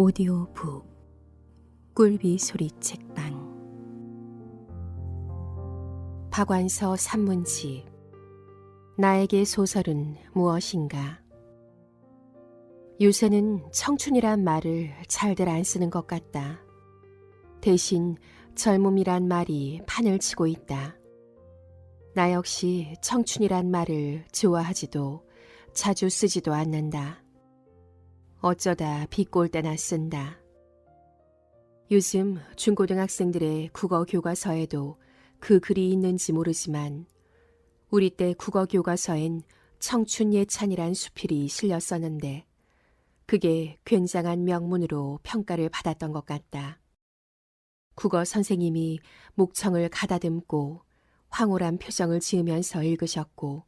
오디오북 꿀비 소리 책방 박완서 산문집 나에게 소설은 무엇인가. 요새는 청춘이란 말을 잘들 안 쓰는 것 같다. 대신 젊음이란 말이 판을 치고 있다. 나 역시 청춘이란 말을 좋아하지도 자주 쓰지도 않는다. 어쩌다 비꼴 때나 쓴다. 요즘 중고등학생들의 국어 교과서에도 그 글이 있는지 모르지만 우리 때 국어 교과서엔 청춘 예찬이란 수필이 실렸었는데 그게 굉장한 명문으로 평가를 받았던 것 같다. 국어 선생님이 목청을 가다듬고 황홀한 표정을 지으면서 읽으셨고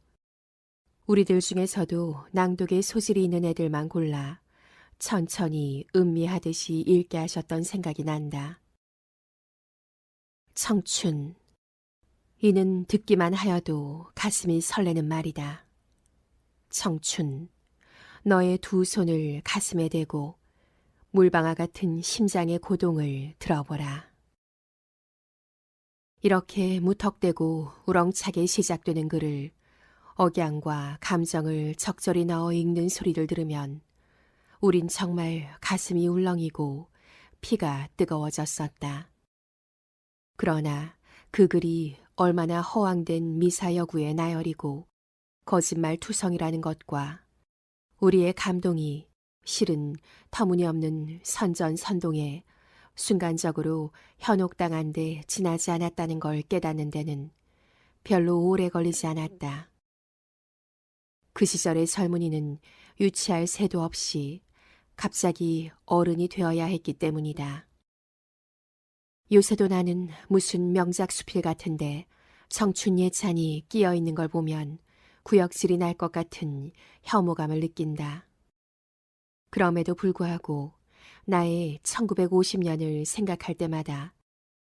우리들 중에서도 낭독에 소질이 있는 애들만 골라 천천히 음미하듯이 읽게 하셨던 생각이 난다. 청춘. 이는 듣기만 하여도 가슴이 설레는 말이다. 청춘. 너의 두 손을 가슴에 대고 물방아 같은 심장의 고동을 들어보라. 이렇게 무턱대고 우렁차게 시작되는 글을 억양과 감정을 적절히 넣어 읽는 소리를 들으면 우린 정말 가슴이 울렁이고 피가 뜨거워졌었다. 그러나 그 글이 얼마나 허황된 미사여구의 나열이고 거짓말 투성이라는 것과 우리의 감동이 실은 터무니없는 선전선동에 순간적으로 현혹당한 데 지나지 않았다는 걸 깨닫는 데는 별로 오래 걸리지 않았다. 그 시절의 젊은이는 유치할 새도 없이 갑자기 어른이 되어야 했기 때문이다. 요새도 나는 무슨 명작 수필 같은데 청춘 예찬이 끼어 있는 걸 보면 구역질이 날 것 같은 혐오감을 느낀다. 그럼에도 불구하고 나의 1950년을 생각할 때마다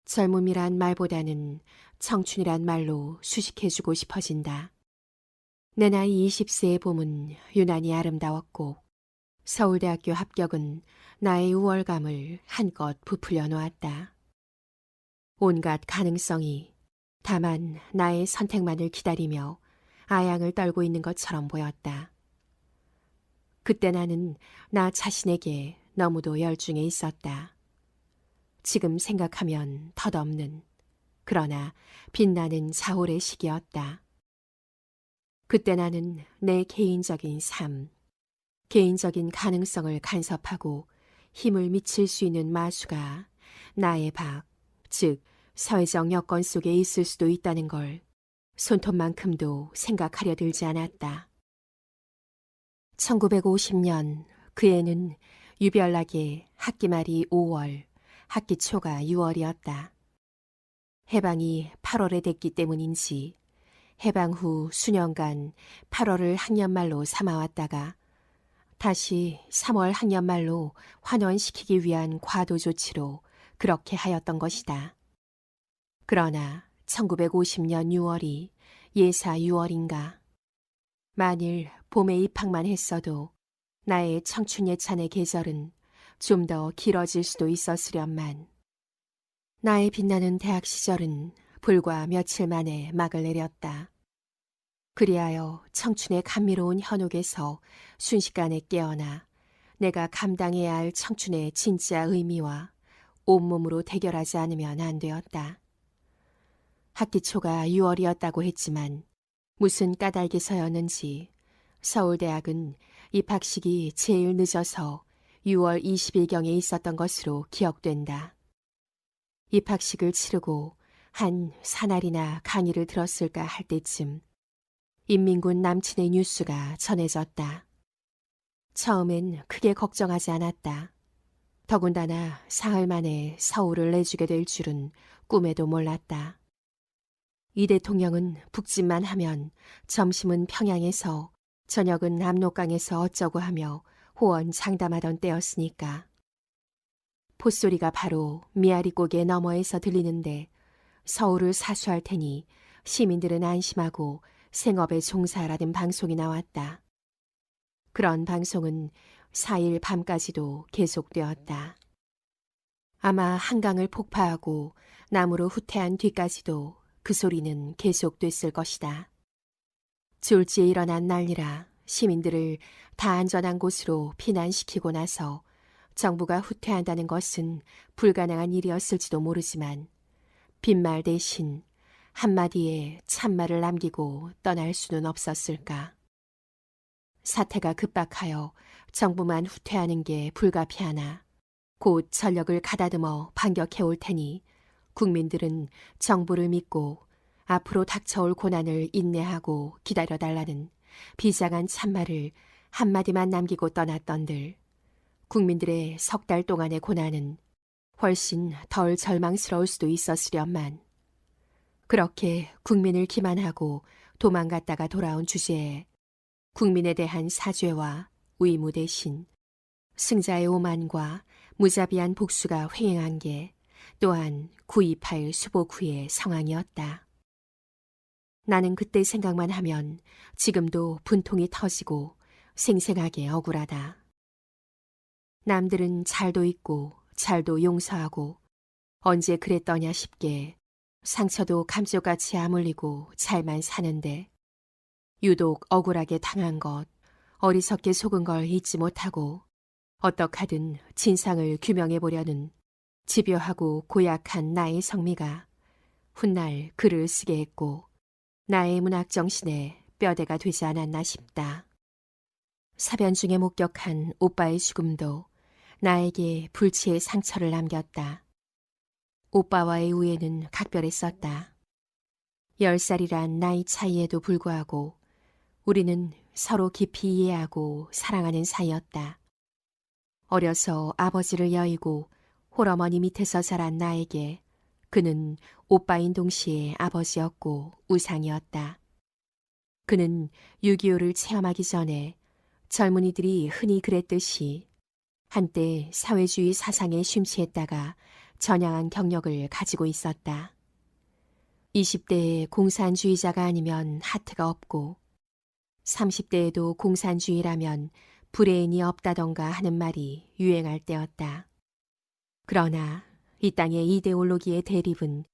젊음이란 말보다는 청춘이란 말로 수식해주고 싶어진다. 내 나이 20세의 봄은 유난히 아름다웠고 서울대학교 합격은 나의 우월감을 한껏 부풀려 놓았다. 온갖 가능성이 다만 나의 선택만을 기다리며 아양을 떨고 있는 것처럼 보였다. 그때 나는 나 자신에게 너무도 열중해 있었다. 지금 생각하면 덧없는 그러나 빛나는 자올의 시기였다. 그때 나는 내 개인적인 삶, 개인적인 가능성을 간섭하고 힘을 미칠 수 있는 마수가 나의 박, 즉 사회적 여건 속에 있을 수도 있다는 걸 손톱만큼도 생각하려 들지 않았다. 1950년 그 해는 유별나게 학기 말이 5월, 학기 초가 6월이었다. 해방이 8월에 됐기 때문인지 해방 후 수년간 8월을 학년말로 삼아왔다가 다시 3월 학년말로 환원시키기 위한 과도 조치로 그렇게 하였던 것이다. 그러나 1950년 6월이 예사 6월인가. 만일 봄에 입학만 했어도 나의 청춘 예찬의 계절은 좀 더 길어질 수도 있었으련만 나의 빛나는 대학 시절은 불과 며칠 만에 막을 내렸다. 그리하여 청춘의 감미로운 현혹에서 순식간에 깨어나 내가 감당해야 할 청춘의 진짜 의미와 온몸으로 대결하지 않으면 안 되었다. 학기 초가 6월이었다고 했지만 무슨 까닭에서였는지 서울대학은 입학식이 제일 늦어서 6월 20일경에 있었던 것으로 기억된다. 입학식을 치르고 한 사날이나 강의를 들었을까 할 때쯤 인민군 남친의 뉴스가 전해졌다. 처음엔 크게 걱정하지 않았다. 더군다나 사흘 만에 서울을 내주게 될 줄은 꿈에도 몰랐다. 이 대통령은 북진만 하면 점심은 평양에서 저녁은 압록강에서 어쩌고 하며 호언장담하던 때였으니까. 콧소리가 바로 미아리고개 너머에서 들리는데 서울을 사수할 테니 시민들은 안심하고 생업에 종사하라는 방송이 나왔다. 그런 방송은 4일 밤까지도 계속되었다. 아마 한강을 폭파하고 나무로 후퇴한 뒤까지도 그 소리는 계속됐을 것이다. 졸지에 일어난 난리라 시민들을 다 안전한 곳으로 피난시키고 나서 정부가 후퇴한다는 것은 불가능한 일이었을지도 모르지만 빈말 대신 한마디에 참말을 남기고 떠날 수는 없었을까. 사태가 급박하여 정부만 후퇴하는 게 불가피하나 곧 전력을 가다듬어 반격해 올 테니 국민들은 정부를 믿고 앞으로 닥쳐올 고난을 인내하고 기다려달라는 비장한 참말을 한마디만 남기고 떠났던들 국민들의 3달 동안의 고난은 훨씬 덜 절망스러울 수도 있었으련만 그렇게 국민을 기만하고 도망갔다가 돌아온 주제에 국민에 대한 사죄와 의무 대신 승자의 오만과 무자비한 복수가 횡행한 게 또한 9.28 수복 후의 상황이었다. 나는 그때 생각만 하면 지금도 분통이 터지고 생생하게 억울하다. 남들은 잘도 있고 잘도 용서하고 언제 그랬더냐 싶게 상처도 감쪽같이 아물리고 잘만 사는데 유독 억울하게 당한 것, 어리석게 속은 걸 잊지 못하고 어떡하든 진상을 규명해 보려는 집요하고 고약한 나의 성미가 훗날 글을 쓰게 했고 나의 문학 정신에 뼈대가 되지 않았나 싶다. 사변 중에 목격한 오빠의 죽음도 나에게 불치의 상처를 남겼다. 오빠와의 우애는 각별했었다. 10살이란 나이 차이에도 불구하고 우리는 서로 깊이 이해하고 사랑하는 사이였다. 어려서 아버지를 여의고 홀어머니 밑에서 자란 나에게 그는 오빠인 동시에 아버지였고 우상이었다. 그는 6.25를 체험하기 전에 젊은이들이 흔히 그랬듯이 한때 사회주의 사상에 심취했다가 전향한 경력을 가지고 있었다. 20대에 공산주의자가 아니면 하트가 없고 30대에도 공산주의라면 불행이 없다던가 하는 말이 유행할 때였다. 그러나 이 땅의 이데올로기의 대립은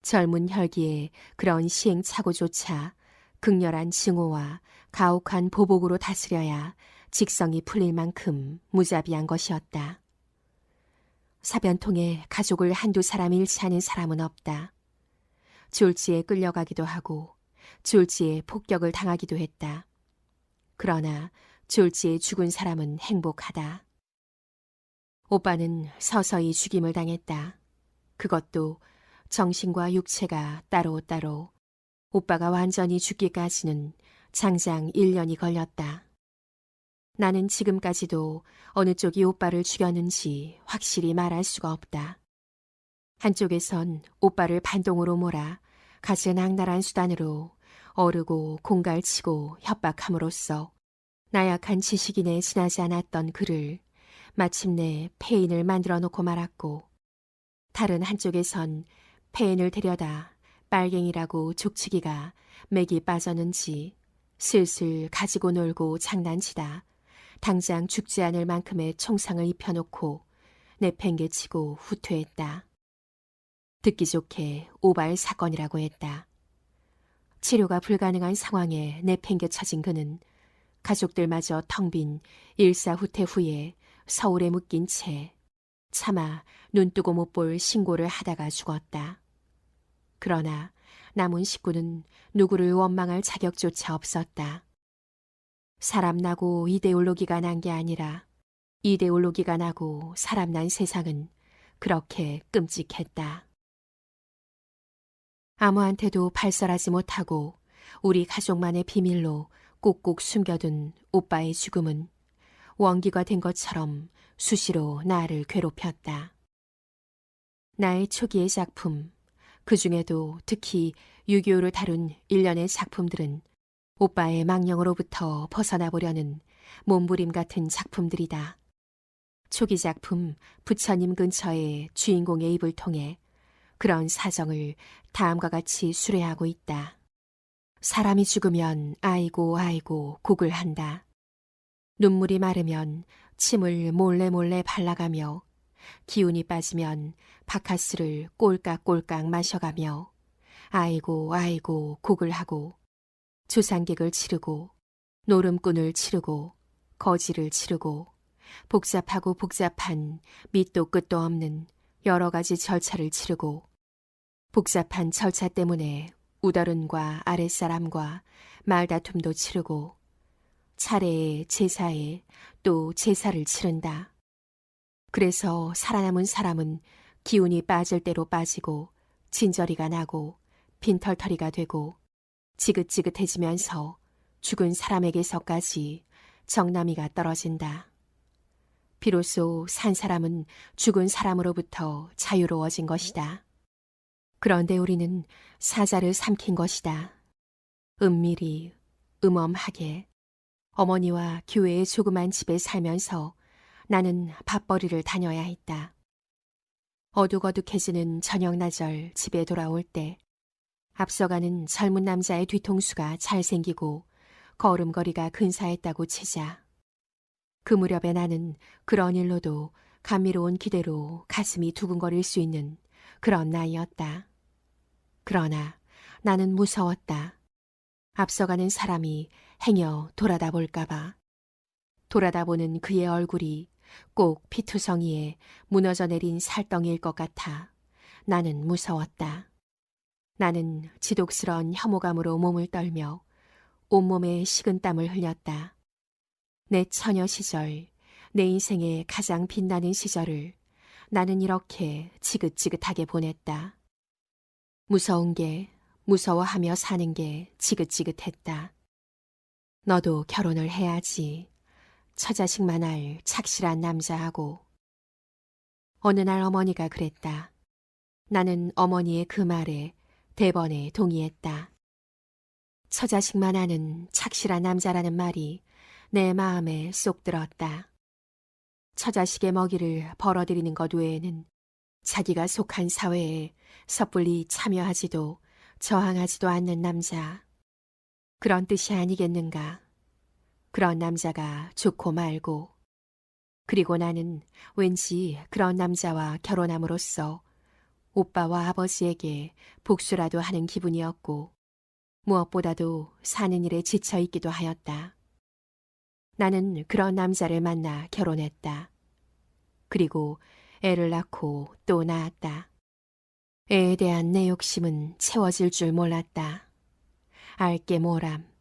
젊은 혈기에 그런 시행착오조차 극렬한 증오와 가혹한 보복으로 다스려야 직성이 풀릴 만큼 무자비한 것이었다. 사변통에 가족을 한두 사람 잃지 않은 사람은 없다. 졸지에 끌려가기도 하고 졸지에 폭격을 당하기도 했다. 그러나 졸지에 죽은 사람은 행복하다. 오빠는 서서히 죽임을 당했다. 그것도 정신과 육체가 따로따로 오빠가 완전히 죽기까지는 장장 1년이 걸렸다. 나는 지금까지도 어느 쪽이 오빠를 죽였는지 확실히 말할 수가 없다. 한쪽에선 오빠를 반동으로 몰아 갖은 악랄한 수단으로 어르고 공갈치고 협박함으로써 나약한 지식인에 지나지 않았던 그를 마침내 폐인을 만들어 놓고 말았고 다른 한쪽에선 폐인을 데려다 빨갱이라고 족치기가 맥이 빠졌는지 슬슬 가지고 놀고 장난치다 당장 죽지 않을 만큼의 총상을 입혀놓고 내팽개치고 후퇴했다. 듣기 좋게 오발 사건이라고 했다. 치료가 불가능한 상황에 내팽개쳐진 그는 가족들마저 텅 빈 일사후퇴 후에 서울에 묶인 채 차마 눈뜨고 못 볼 신고를 하다가 죽었다. 그러나 남은 식구는 누구를 원망할 자격조차 없었다. 사람 나고 이데올로기가 난 게 아니라 이데올로기가 나고 사람 난 세상은 그렇게 끔찍했다. 아무한테도 발설하지 못하고 우리 가족만의 비밀로 꾹꾹 숨겨둔 오빠의 죽음은 원기가 된 것처럼 수시로 나를 괴롭혔다. 나의 초기의 작품, 그 중에도 특히 6.25를 다룬 일련의 작품들은 오빠의 망령으로부터 벗어나 보려는 몸부림 같은 작품들이다. 초기 작품 부처님 근처의 주인공의 입을 통해 그런 사정을 다음과 같이 수레하고 있다. 사람이 죽으면 아이고 아이고 곡을 한다. 눈물이 마르면 침을 몰래 발라가며 기운이 빠지면 바카스를 꼴깍꼴깍 마셔가며 아이고 아이고 곡을 하고 조상객을 치르고 노름꾼을 치르고 거지를 치르고 복잡하고 복잡한 밑도 끝도 없는 여러 가지 절차를 치르고 복잡한 절차 때문에 우더른과 아랫사람과 말다툼도 치르고 차례에 제사에 또 제사를 치른다. 그래서 살아남은 사람은 기운이 빠질 대로 빠지고 진저리가 나고 빈털터리가 되고 지긋지긋해지면서 죽은 사람에게서까지 정나미가 떨어진다. 비로소 산 사람은 죽은 사람으로부터 자유로워진 것이다. 그런데 우리는 사자를 삼킨 것이다. 은밀히, 음엄하게 어머니와 교회의 조그만 집에 살면서 나는 밥벌이를 다녀야 했다. 어둑어둑해지는 저녁나절 집에 돌아올 때 앞서가는 젊은 남자의 뒤통수가 잘생기고 걸음걸이가 근사했다고 치자. 그 무렵에 나는 그런 일로도 감미로운 기대로 가슴이 두근거릴 수 있는 그런 나이였다. 그러나 나는 무서웠다. 앞서가는 사람이 행여 돌아다 볼까봐. 돌아다 보는 그의 얼굴이 꼭 피투성이에 무너져 내린 살덩이일 것 같아 나는 무서웠다. 나는 지독스런 혐오감으로 몸을 떨며 온몸에 식은땀을 흘렸다. 내 처녀 시절, 내 인생의 가장 빛나는 시절을 나는 이렇게 지긋지긋하게 보냈다. 무서운 게, 무서워하며 사는 게 지긋지긋했다. 너도 결혼을 해야지. 처자식만 할 착실한 남자하고. 어느 날 어머니가 그랬다. 나는 어머니의 그 말에 대번에 동의했다. 처자식만 하는 착실한 남자라는 말이 내 마음에 쏙 들었다. 처자식의 먹이를 벌어들이는 것 외에는 자기가 속한 사회에 섣불리 참여하지도 저항하지도 않는 남자. 그런 뜻이 아니겠는가. 그런 남자가 좋고 말고. 그리고 나는 왠지 그런 남자와 결혼함으로써 오빠와 아버지에게 복수라도 하는 기분이었고 무엇보다도 사는 일에 지쳐 있기도 하였다. 나는 그런 남자를 만나 결혼했다. 그리고 애를 낳고 또 낳았다. 애에 대한 내 욕심은 채워질 줄 몰랐다. 알게 모람.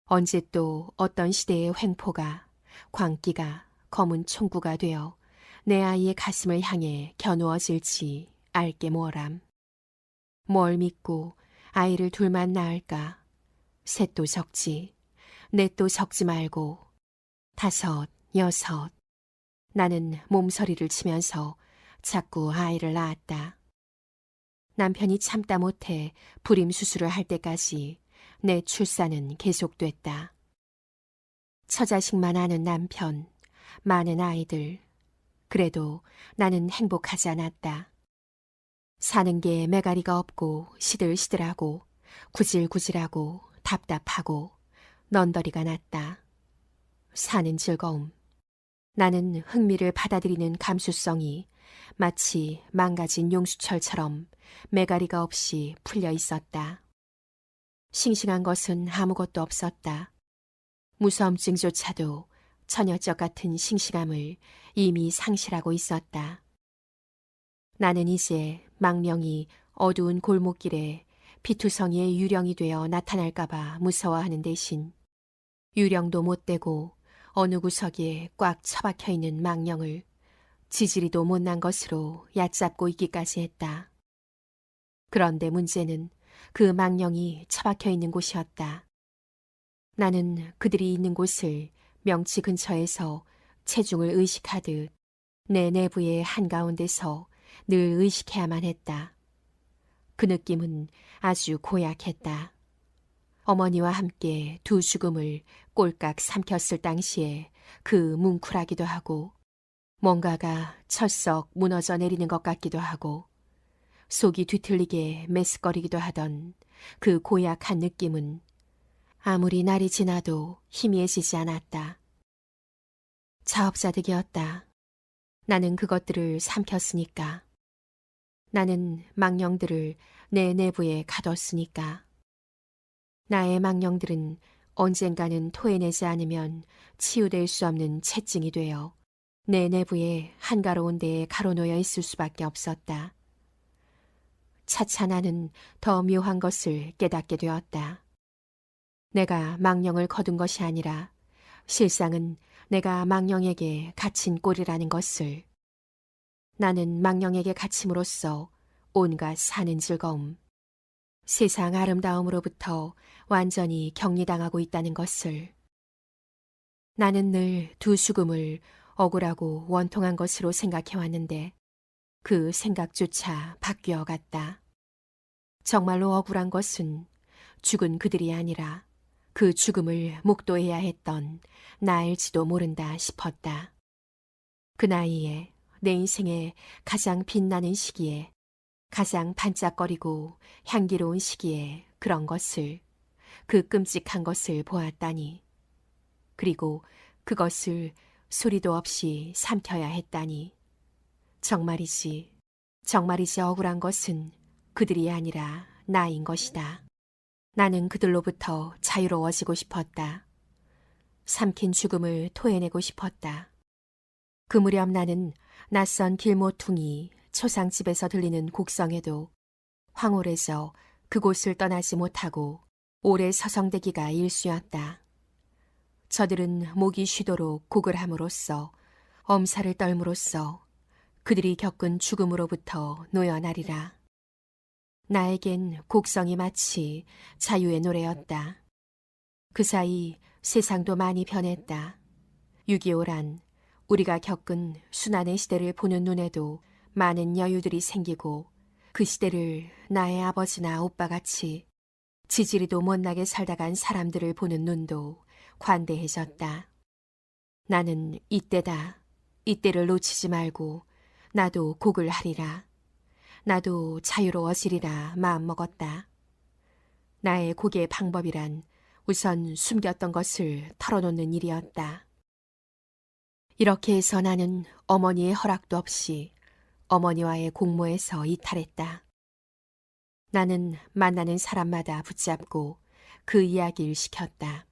언제 또 어떤 시대의 횡포가, 광기가, 검은 총구가 되어 내 아이의 가슴을 향해 겨누어질지 알게 모람. 뭘 믿고 아이를 둘만 낳을까? 셋도 적지, 넷도 적지 말고 다섯, 여섯. 나는 몸서리를 치면서 자꾸 아이를 낳았다. 남편이 참다 못해 불임 수술을 할 때까지 내 출산은 계속됐다. 처자식만 아는 남편, 많은 아이들. 그래도 나는 행복하지 않았다. 사는 게 매가리가 없고 시들시들하고 구질구질하고 답답하고 넌더리가 났다. 사는 즐거움. 나는 흥미를 받아들이는 감수성이 마치 망가진 용수철처럼 매가리가 없이 풀려 있었다. 싱싱한 것은 아무것도 없었다. 무서움증조차도 처녀적 같은 싱싱함을 이미 상실하고 있었다. 나는 이제 망령이 어두운 골목길에 피투성이의 유령이 되어 나타날까봐 무서워하는 대신 유령도 못되고 어느 구석에 꽉 처박혀 있는 망령을 지지리도 못난 것으로 얕잡고 있기까지 했다. 그런데 문제는 그 망령이 처박혀 있는 곳이었다. 나는 그들이 있는 곳을 명치 근처에서 체중을 의식하듯 내 내부의 한가운데서 늘 의식해야만 했다. 그 느낌은 아주 고약했다. 어머니와 함께 두 죽음을 꼴깍 삼켰을 당시에 그 뭉클하기도 하고 뭔가가 철썩 무너져 내리는 것 같기도 하고 속이 뒤틀리게 메스꺼리기도 하던 그 고약한 느낌은 아무리 날이 지나도 희미해지지 않았다. 자업자득이었다. 나는 그것들을 삼켰으니까. 나는 망령들을 내 내부에 가뒀으니까. 나의 망령들은 언젠가는 토해내지 않으면 치유될 수 없는 채증이 되어 내 내부에 한가로운 데에 가로놓여 있을 수밖에 없었다. 차차 나는 더 묘한 것을 깨닫게 되었다. 내가 망령을 거둔 것이 아니라 실상은 내가 망령에게 갇힌 꼴이라는 것을. 나는 망령에게 갇힘으로써 온갖 사는 즐거움, 세상 아름다움으로부터 완전히 격리당하고 있다는 것을. 나는 늘 두 죽음을 억울하고 원통한 것으로 생각해왔는데 그 생각조차 바뀌어 갔다. 정말로 억울한 것은 죽은 그들이 아니라 그 죽음을 목도해야 했던 나일지도 모른다 싶었다. 그 나이에 내 인생의 가장 빛나는 시기에, 가장 반짝거리고 향기로운 시기에 그런 것을, 그 끔찍한 것을 보았다니. 그리고 그것을 소리도 없이 삼켜야 했다니. 정말이지 억울한 것은 그들이 아니라 나인 것이다. 나는 그들로부터 자유로워지고 싶었다. 삼킨 죽음을 토해내고 싶었다. 그 무렵 나는 낯선 길모퉁이 초상집에서 들리는 곡성에도 황홀해져 그곳을 떠나지 못하고 오래 서성대기가 일쑤였다. 저들은 목이 쉬도록 곡을 함으로써, 엄살을 떨므로써 그들이 겪은 죽음으로부터 놓여나리라. 나에겐 곡성이 마치 자유의 노래였다. 그 사이 세상도 많이 변했다. 6.25란 우리가 겪은 순환의 시대를 보는 눈에도 많은 여유들이 생기고, 그 시대를 나의 아버지나 오빠같이 지지리도 못나게 살다 간 사람들을 보는 눈도 관대해졌다. 나는 이때다. 이때를 놓치지 말고 나도 곡을 하리라. 나도 자유로워지리라 마음먹었다. 나의 곡의 방법이란 우선 숨겼던 것을 털어놓는 일이었다. 이렇게 해서 나는 어머니의 허락도 없이 어머니와의 공모에서 이탈했다. 나는 만나는 사람마다 붙잡고 그 이야기를 시켰다.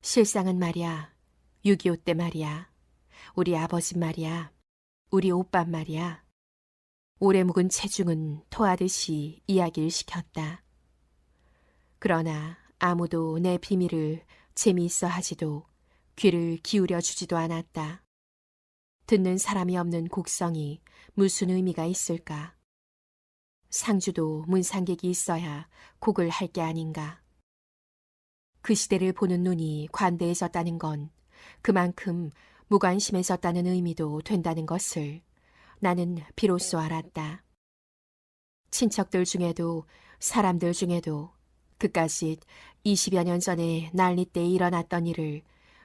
실상은 말이야, 6.25 때 말이야, 우리 아버지 말이야, 우리 오빠 말이야. 오래 묵은 체중은 토하듯이 이야기를 시켰다. 그러나 아무도 내 비밀을 재미있어 하지도 귀를 기울여 주지도 않았다. 듣는 사람이 없는 곡성이 무슨 의미가 있을까? 상주도 문상객이 있어야 곡을 할 게 아닌가? 그 시대를 보는 눈이 관대해졌다는 건 그만큼 무관심해졌다는 의미도 된다는 것을 나는 비로소 알았다. 친척들 중에도 사람들 중에도 그까짓 20여 년 전에 난리 때 일어났던 일을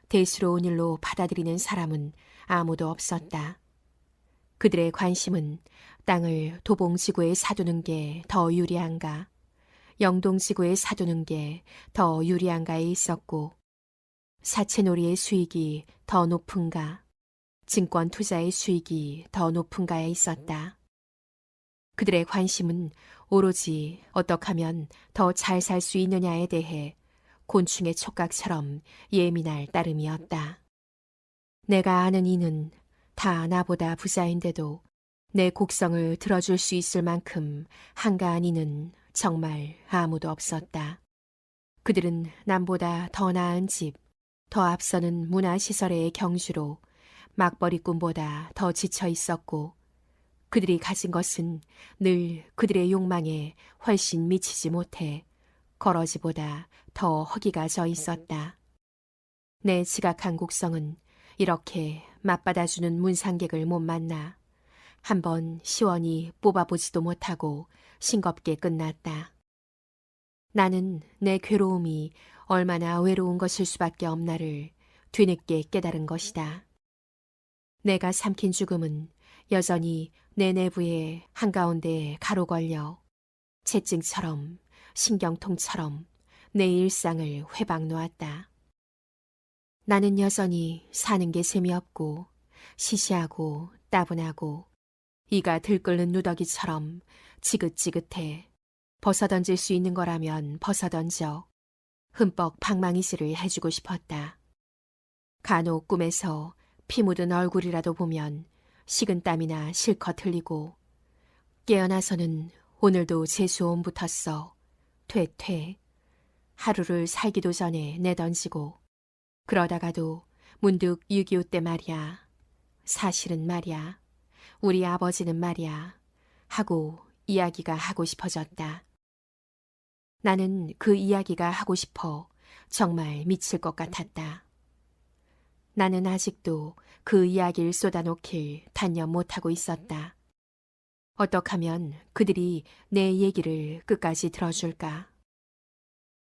대수로운 일로 받아들이는 사람은 아무도 없었다. 그들의 관심은 땅을 도봉지구에 사두는 게 더 유리한가, 영동지구에 사두는 게 더 유리한가에 있었고, 사채놀이의 수익이 더 높은가, 증권 투자의 수익이 더 높은가에 있었다. 그들의 관심은 오로지 어떻게 하면 더 잘 살 수 있느냐에 대해 곤충의 촉각처럼 예민할 따름이었다. 내가 아는 이는 다 나보다 부자인데도 내 곡성을 들어줄 수 있을 만큼 한가한 이는 정말 아무도 없었다. 그들은 남보다 더 나은 집, 더 앞서는 문화시설의 경주로 막벌이 꿈보다 더 지쳐 있었고, 그들이 가진 것은 늘 그들의 욕망에 훨씬 미치지 못해 거러지보다 더 허기가 져 있었다. 내 지각한 곡성은 이렇게 맞받아주는 문상객을 못 만나 한번 시원히 뽑아보지도 못하고 싱겁게 끝났다. 나는 내 괴로움이 얼마나 외로운 것일 수밖에 없나를 뒤늦게 깨달은 것이다. 내가 삼킨 죽음은 여전히 내 내부의 한가운데에 가로 걸려 채증처럼 신경통처럼 내 일상을 회방 놓았다. 나는 여전히 사는 게 재미없고 시시하고 따분하고 이가 들끓는 누더기처럼 지긋지긋해. 벗어던질 수 있는 거라면 벗어던져 흠뻑 방망이질을 해주고 싶었다. 간혹 꿈에서 피 묻은 얼굴이라도 보면 식은땀이나 실컷 흘리고 깨어나서는 오늘도 재수온 붙었어. 퇴퇴. 하루를 살기도 전에 내던지고 그러다가도 문득 6.25 때 말이야. 사실은 말이야. 우리 아버지는 말이야. 하고 이야기가 하고 싶어졌다. 나는 그 이야기가 하고 싶어 정말 미칠 것 같았다. 나는 아직도 그 이야기를 쏟아놓길 단념 못하고 있었다. 어떻게 하면 그들이 내 얘기를 끝까지 들어줄까?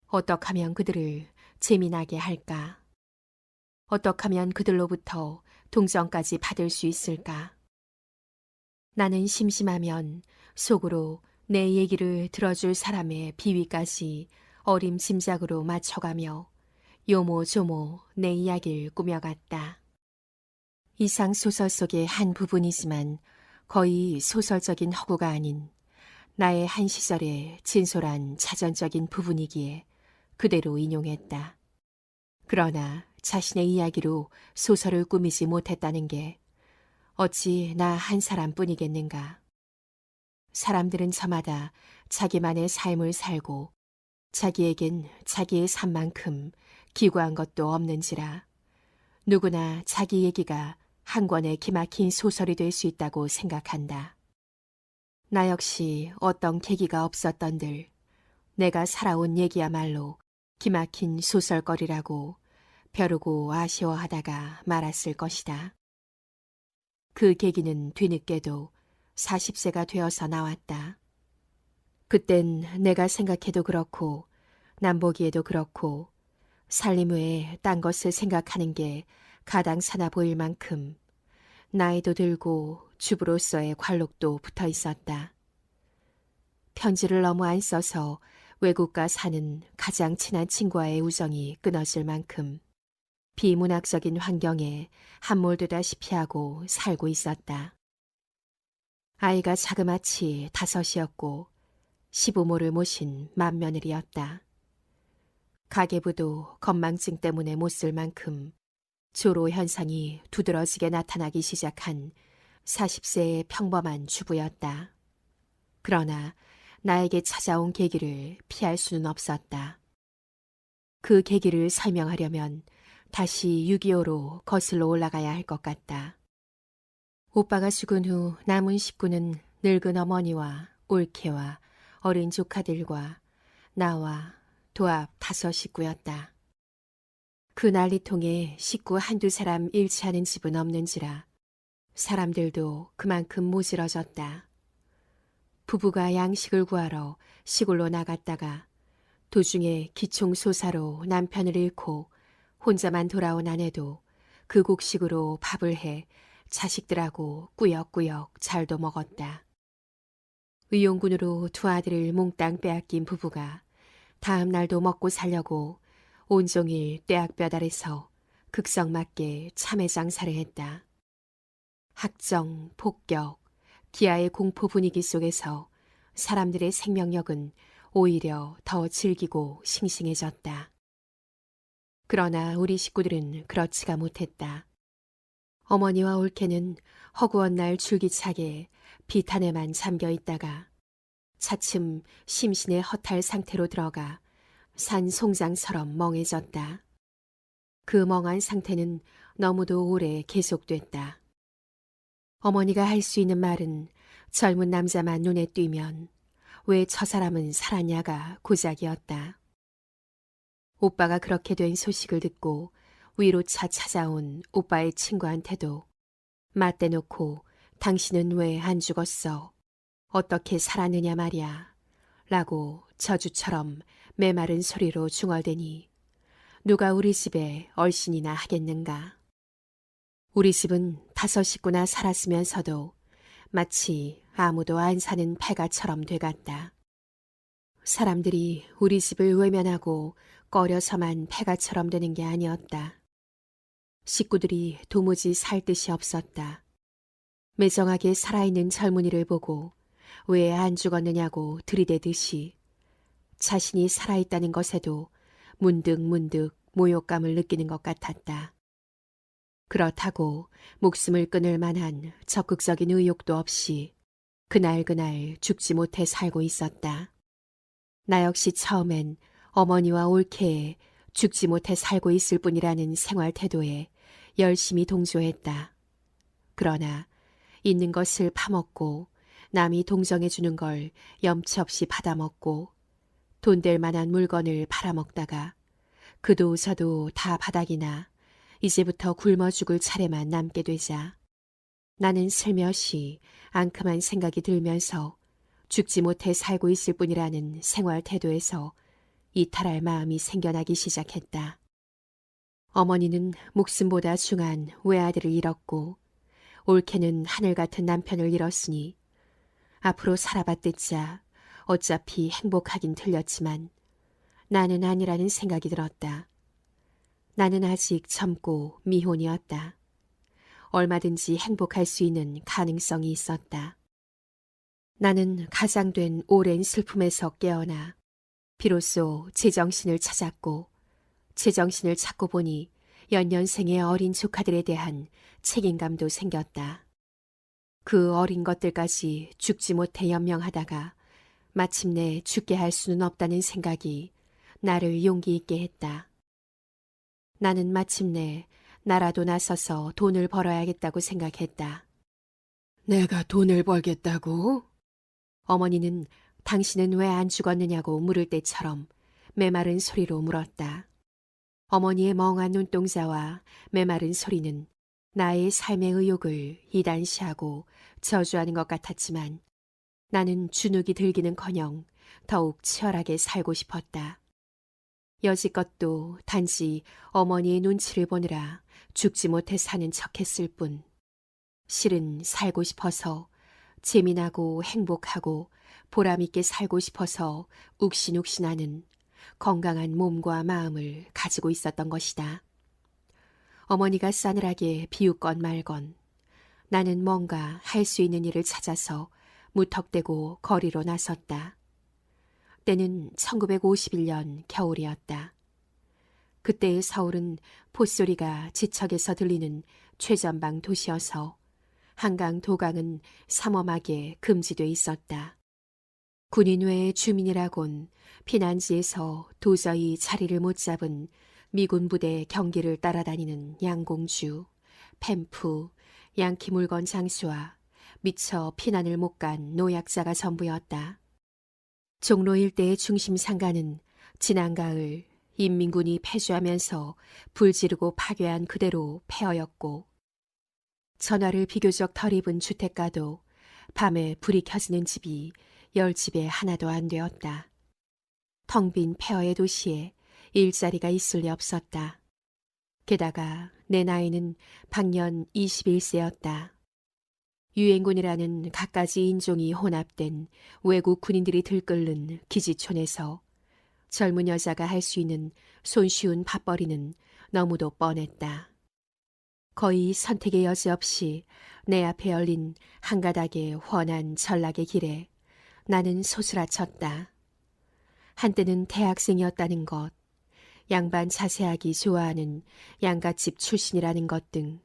어떻게 하면 그들을 재미나게 할까? 어떻게 하면 그들로부터 동정까지 받을 수 있을까? 나는 심심하면 속으로 내 얘기를 들어줄 사람의 비위까지 어림짐작으로 맞춰가며 요모조모 내 이야기를 꾸며갔다. 이상 소설 속의 한 부분이지만 거의 소설적인 허구가 아닌 나의 한 시절의 진솔한 자전적인 부분이기에 그대로 인용했다. 그러나 자신의 이야기로 소설을 꾸미지 못했다는 게 어찌 나 한 사람뿐이겠는가. 사람들은 저마다 자기만의 삶을 살고 자기에겐 자기의 삶만큼 기구한 것도 없는지라 누구나 자기 얘기가 한 권의 기막힌 소설이 될 수 있다고 생각한다. 나 역시 어떤 계기가 없었던들 내가 살아온 얘기야말로 기막힌 소설거리라고 벼르고 아쉬워하다가 말았을 것이다. 그 계기는 뒤늦게도 40세가 되어서 나왔다. 그땐 내가 생각해도 그렇고 남 보기에도 그렇고 살림 외에 딴 것을 생각하는 게 가당사나 보일 만큼 나이도 들고 주부로서의 관록도 붙어 있었다. 편지를 너무 안 써서 외국가 사는 가장 친한 친구와의 우정이 끊어질 만큼 비문학적인 환경에 함몰되다시피 하고 살고 있었다. 아이가 자그마치 5이었고 시부모를 모신 맏며느리였다. 가계부도 건망증 때문에 못 쓸 만큼 조로 현상이 두드러지게 나타나기 시작한 40세의 평범한 주부였다. 그러나 나에게 찾아온 계기를 피할 수는 없었다. 그 계기를 설명하려면 다시 6.25로 거슬러 올라가야 할 것 같다. 오빠가 죽은 후 남은 식구는 늙은 어머니와 올케와 어린 조카들과 나와 도합 5 식구였다. 그 난리통에 식구 한두 사람 잃지 않은 집은 없는지라 사람들도 그만큼 모질어졌다. 부부가 양식을 구하러 시골로 나갔다가 도중에 기총소사로 남편을 잃고 혼자만 돌아온 아내도 그 곡식으로 밥을 해 자식들하고 꾸역꾸역 잘도 먹었다. 의용군으로 2 아들을 몽땅 빼앗긴 부부가 다음 날도 먹고 살려고 온종일 떼약볕 아래서 극성맞게 참외 장사를 했다. 학정, 폭격, 기아의 공포 분위기 속에서 사람들의 생명력은 오히려 더 질기고 싱싱해졌다. 그러나 우리 식구들은 그렇지가 못했다. 어머니와 올케는 허구한 날 줄기차게 비탄에만 잠겨 있다가 차츰 심신의 허탈 상태로 들어가 산 송장처럼 멍해졌다. 그 멍한 상태는 너무도 오래 계속됐다. 어머니가 할 수 있는 말은 젊은 남자만 눈에 띄면 왜 저 사람은 살았냐가 고작이었다. 오빠가 그렇게 된 소식을 듣고 위로차 찾아온 오빠의 친구한테도 맞대놓고 당신은 왜 안 죽었어? 어떻게 살았느냐 말이야. 라고 저주처럼 메마른 소리로 중얼대니 누가 우리 집에 얼씬이나 하겠는가. 우리 집은 5 식구나 살았으면서도 마치 아무도 안 사는 폐가처럼 돼갔다. 사람들이 우리 집을 외면하고 꺼려서만 폐가처럼 되는 게 아니었다. 식구들이 도무지 살 뜻이 없었다. 매정하게 살아있는 젊은이를 보고 왜 안 죽었느냐고 들이대듯이 자신이 살아있다는 것에도 문득문득 모욕감을 느끼는 것 같았다. 그렇다고 목숨을 끊을 만한 적극적인 의욕도 없이 그날그날 죽지 못해 살고 있었다. 나 역시 처음엔 어머니와 올케에 죽지 못해 살고 있을 뿐이라는 생활 태도에 열심히 동조했다. 그러나 있는 것을 파먹고 남이 동정해 주는 걸 염치 없이 받아먹고 돈 될 만한 물건을 팔아먹다가 그도 저도 다 바닥이나 이제부터 굶어 죽을 차례만 남게 되자 나는 슬며시 앙큼한 생각이 들면서 죽지 못해 살고 있을 뿐이라는 생활 태도에서 이탈할 마음이 생겨나기 시작했다. 어머니는 목숨보다 중한 외아들을 잃었고 올케는 하늘 같은 남편을 잃었으니 앞으로 살아봤댔자 어차피 행복하긴 틀렸지만 나는 아니라는 생각이 들었다. 나는 아직 젊고 미혼이었다. 얼마든지 행복할 수 있는 가능성이 있었다. 나는 가장된 오랜 슬픔에서 깨어나 비로소 제정신을 찾았고 제정신을 찾고 보니 연년생의 어린 조카들에 대한 책임감도 생겼다. 그 어린 것들까지 죽지 못해 연명하다가 마침내 죽게 할 수는 없다는 생각이 나를 용기 있게 했다. 나는 마침내 나라도 나서서 돈을 벌어야겠다고 생각했다. 내가 돈을 벌겠다고? 어머니는 당신은 왜 안 죽었느냐고 물을 때처럼 메마른 소리로 물었다. 어머니의 멍한 눈동자와 메마른 소리는 나의 삶의 의욕을 이단시하고 저주하는 것 같았지만 나는 주눅이 들기는커녕 더욱 치열하게 살고 싶었다. 여지껏도 단지 어머니의 눈치를 보느라 죽지 못해 사는 척했을 뿐 실은 살고 싶어서 재미나고 행복하고 보람있게 살고 싶어서 욱신욱신하는 건강한 몸과 마음을 가지고 있었던 것이다. 어머니가 싸늘하게 비웃건 말건 나는 뭔가 할 수 있는 일을 찾아서 무턱대고 거리로 나섰다. 때는 1951년 겨울이었다. 그때의 서울은 콧소리가 지척에서 들리는 최전방 도시여서 한강 도강은 삼엄하게 금지돼 있었다. 군인 외의 주민이라곤 피난지에서 도저히 자리를 못 잡은 미군 부대 경기를 따라다니는 양공주, 팸프, 양키 물건 장수와 미처 피난을 못 간 노약자가 전부였다. 종로 일대의 중심 상가는 지난 가을 인민군이 패주하면서 불 지르고 파괴한 그대로 폐허였고 전화를 비교적 덜 입은 주택가도 밤에 불이 켜지는 집이 10집에 하나도 안 되었다. 텅 빈 폐허의 도시에 일자리가 있을 리 없었다. 게다가 내 나이는 방년 21세였다. 유엔군이라는 갖가지 인종이 혼합된 외국 군인들이 들끓는 기지촌에서 젊은 여자가 할 수 있는 손쉬운 밥벌이는 너무도 뻔했다. 거의 선택의 여지 없이 내 앞에 열린 한 가닥의 훤한 전락의 길에 나는 소스라쳤다. 한때는 대학생이었다는 것, 양반 자세하기 좋아하는 양갓집 출신이라는 것 등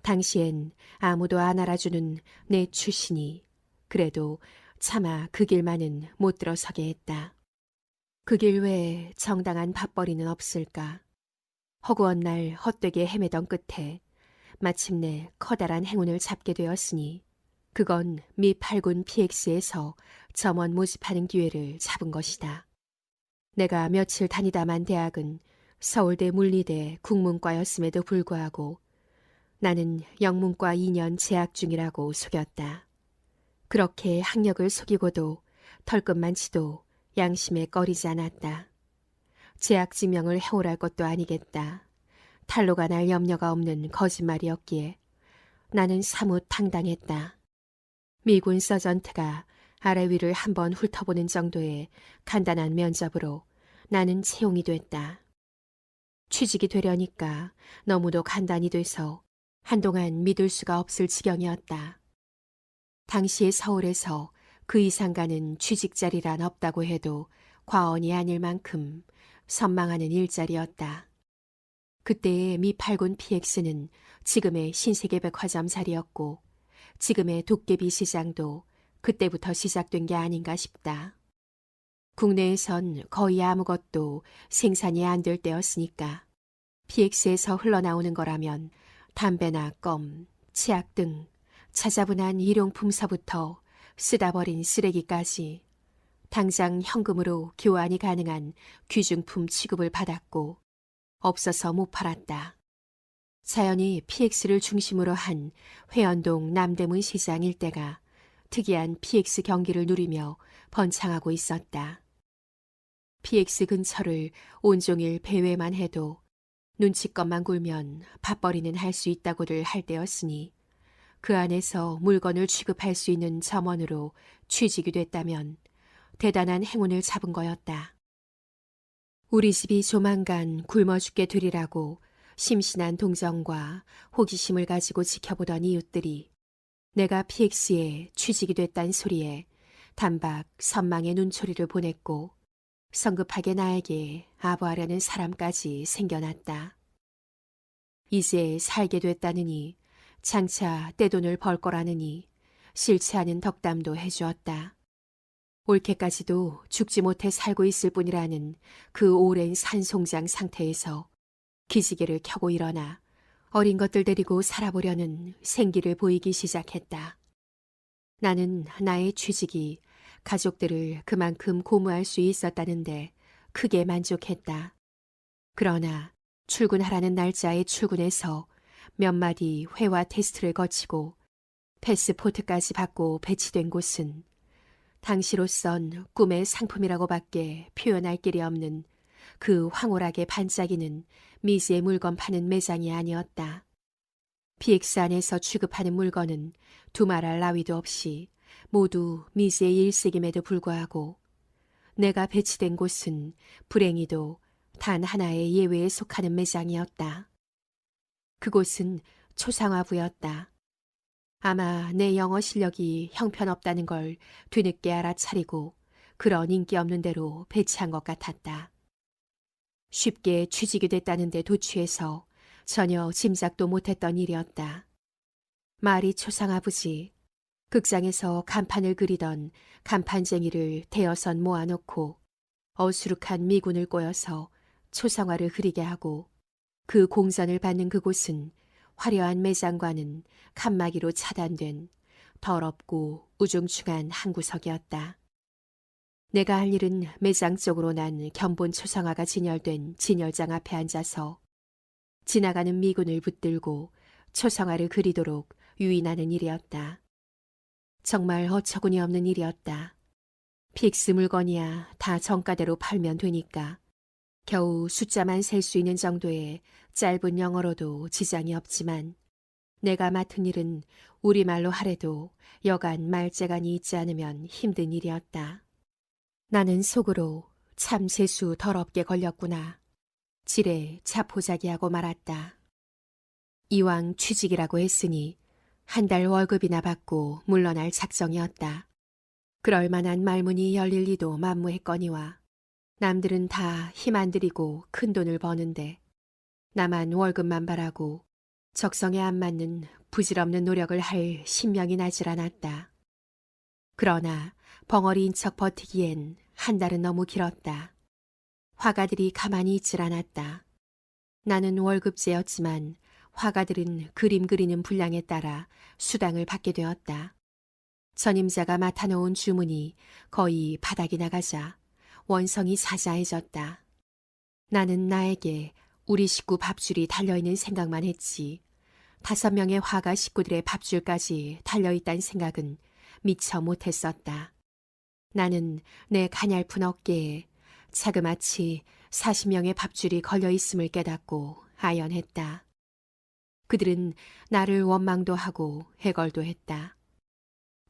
당시엔 아무도 안 알아주는 내 출신이 그래도 차마 그 길만은 못 들어서게 했다. 그 길 외에 정당한 밥벌이는 없을까. 허구한 날 헛되게 헤매던 끝에 마침내 커다란 행운을 잡게 되었으니 그건 미 8군 PX에서 점원 모집하는 기회를 잡은 것이다. 내가 며칠 다니다만 대학은 서울대 물리대 국문과였음에도 불구하고 나는 영문과 2년 재학 중이라고 속였다. 그렇게 학력을 속이고도 털끝만 치도 양심에 꺼리지 않았다. 재학 증명을 해오랄 것도 아니겠다. 탈로가 날 염려가 없는 거짓말이었기에 나는 사뭇 당당했다. 미군 서전트가 아래 위를 한번 훑어보는 정도의 간단한 면접으로 나는 채용이 됐다. 취직이 되려니까 너무도 간단히 돼서 한동안 믿을 수가 없을 지경이었다. 당시의 서울에서 그 이상 가는 취직 자리란 없다고 해도 과언이 아닐 만큼 선망하는 일자리였다. 그때의 미팔군 PX는 지금의 신세계백화점 자리였고 지금의 도깨비 시장도 그때부터 시작된 게 아닌가 싶다. 국내에선 거의 아무것도 생산이 안 될 때였으니까 PX에서 흘러나오는 거라면 담배나 껌, 치약 등 찾아분한 일용품서부터 쓰다 버린 쓰레기까지 당장 현금으로 교환이 가능한 귀중품 취급을 받았고 없어서 못 팔았다. 자연히 PX를 중심으로 한 회원동 남대문 시장 일대가 특이한 PX 경기를 누리며 번창하고 있었다. PX 근처를 온종일 배회만 해도 눈치껏만 굴면 밥벌이는 할 수 있다고들 할 때였으니 그 안에서 물건을 취급할 수 있는 점원으로 취직이 됐다면 대단한 행운을 잡은 거였다. 우리 집이 조만간 굶어 죽게 되리라고 심신한 동정과 호기심을 가지고 지켜보던 이웃들이 내가 PX에 취직이 됐단 소리에 단박 선망의 눈초리를 보냈고 성급하게 나에게 아부하려는 사람까지 생겨났다. 이제 살게 됐다느니 장차 떼돈을 벌 거라느니 싫지 않은 덕담도 해주었다. 올케까지도 죽지 못해 살고 있을 뿐이라는 그 오랜 산송장 상태에서 기지개를 켜고 일어나 어린 것들 데리고 살아보려는 생기를 보이기 시작했다. 나는 나의 취직이 가족들을 그만큼 고무할 수 있었다는데 크게 만족했다. 그러나 출근하라는 날짜에 출근해서 몇 마디 회화 테스트를 거치고 패스포트까지 받고 배치된 곳은 당시로선 꿈의 상품이라고밖에 표현할 길이 없는 그 황홀하게 반짝이는 미지의 물건 파는 매장이 아니었다. PX 안에서 취급하는 물건은 두말할 나위도 없이 모두 미지의 일색임에도 불구하고 내가 배치된 곳은 불행히도 단 하나의 예외에 속하는 매장이었다. 그곳은 초상화부였다. 아마 내 영어 실력이 형편없다는 걸 뒤늦게 알아차리고 그런 인기 없는 대로 배치한 것 같았다. 쉽게 취직이 됐다는데 도취해서 전혀 짐작도 못했던 일이었다. 말이 초상화부지. 극장에서 간판을 그리던 간판쟁이를 대여선 모아놓고 어수룩한 미군을 꼬여서 초상화를 그리게 하고 그 공전을 받는 그곳은 화려한 매장과는 칸막이로 차단된 더럽고 우중충한 한 구석이었다. 내가 할 일은 매장 쪽으로 난 견본 초상화가 진열된 진열장 앞에 앉아서 지나가는 미군을 붙들고 초상화를 그리도록 유인하는 일이었다. 정말 어처구니 없는 일이었다. PX 물건이야 다 정가대로 팔면 되니까 겨우 숫자만 셀 수 있는 정도의 짧은 영어로도 지장이 없지만 내가 맡은 일은 우리말로 하래도 여간 말재간이 있지 않으면 힘든 일이었다. 나는 속으로 참 세수 더럽게 걸렸구나. 지레 자포자기하고 말았다. 이왕 취직이라고 했으니 한 달 월급이나 받고 물러날 작정이었다. 그럴 만한 말문이 열릴 리도 만무했거니와 남들은 다 힘 안 들이고 큰 돈을 버는데 나만 월급만 바라고 적성에 안 맞는 부질없는 노력을 할 신명이 나질 않았다. 그러나 벙어리인 척 버티기엔 한 달은 너무 길었다. 화가들이 가만히 있질 않았다. 나는 월급제였지만 화가들은 그림 그리는 분량에 따라 수당을 받게 되었다. 전임자가 맡아놓은 주문이 거의 바닥이 나가자 원성이 사자해졌다. 나는 나에게 우리 식구 밥줄이 달려있는 생각만 했지 5명의 화가 식구들의 밥줄까지 달려있다는 생각은 미처 못했었다. 나는 내 가냘픈 어깨에 자그마치 40명의 밥줄이 걸려있음을 깨닫고 아연했다. 그들은 나를 원망도 하고 해걸도 했다.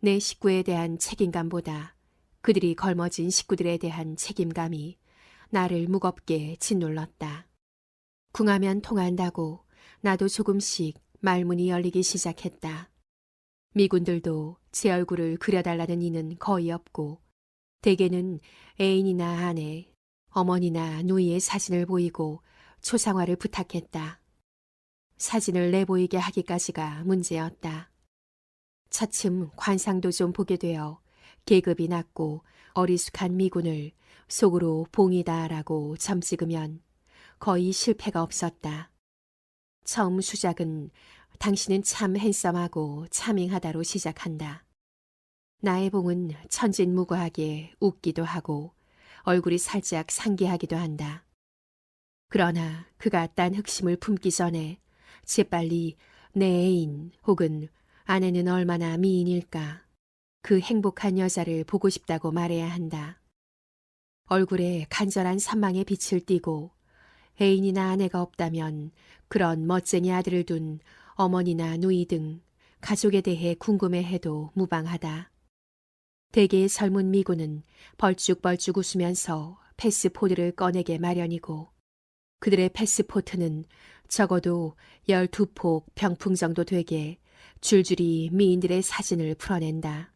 내 식구에 대한 책임감보다 그들이 걸머진 식구들에 대한 책임감이 나를 무겁게 짓눌렀다. 궁하면 통한다고 나도 조금씩 말문이 열리기 시작했다. 미군들도 제 얼굴을 그려달라는 이는 거의 없고 대개는 애인이나 아내, 어머니나 누이의 사진을 보이고 초상화를 부탁했다. 사진을 내보이게 하기까지가 문제였다. 차츰 관상도 좀 보게 되어 계급이 낮고 어리숙한 미군을 속으로 봉이다라고 점찍으면 거의 실패가 없었다. 처음 수작은 당신은 참 핸섬하고 차밍하다로 시작한다. 나의 봉은 천진무구하게 웃기도 하고 얼굴이 살짝 상기하기도 한다. 그러나 그가 딴 흑심을 품기 전에 재빨리 내 애인 혹은 아내는 얼마나 미인일까 그 행복한 여자를 보고 싶다고 말해야 한다. 얼굴에 간절한 선망의 빛을 띠고 애인이나 아내가 없다면 그런 멋쟁이 아들을 둔 어머니나 누이 등 가족에 대해 궁금해해도 무방하다. 대개의 젊은 미군은 벌쭉벌쭉 웃으면서 패스포드를 꺼내게 마련이고 그들의 패스포트는 적어도 12폭 병풍 정도 되게 줄줄이 미인들의 사진을 풀어낸다.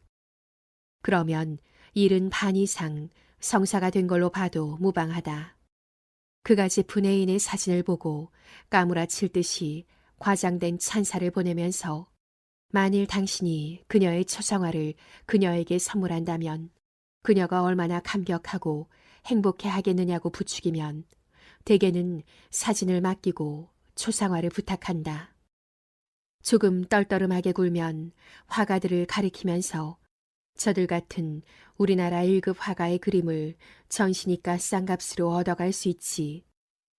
그러면 일은 반 이상 성사가 된 걸로 봐도 무방하다. 그가 짚은 애인의 사진을 보고 까무라칠 듯이 과장된 찬사를 보내면서 만일 당신이 그녀의 초상화를 그녀에게 선물한다면 그녀가 얼마나 감격하고 행복해 하겠느냐고 부추기면 대개는 사진을 맡기고 초상화를 부탁한다. 조금 떨떠름하게 굴면 화가들을 가리키면서 저들 같은 우리나라 1급 화가의 그림을 전시니까 싼값으로 얻어갈 수 있지.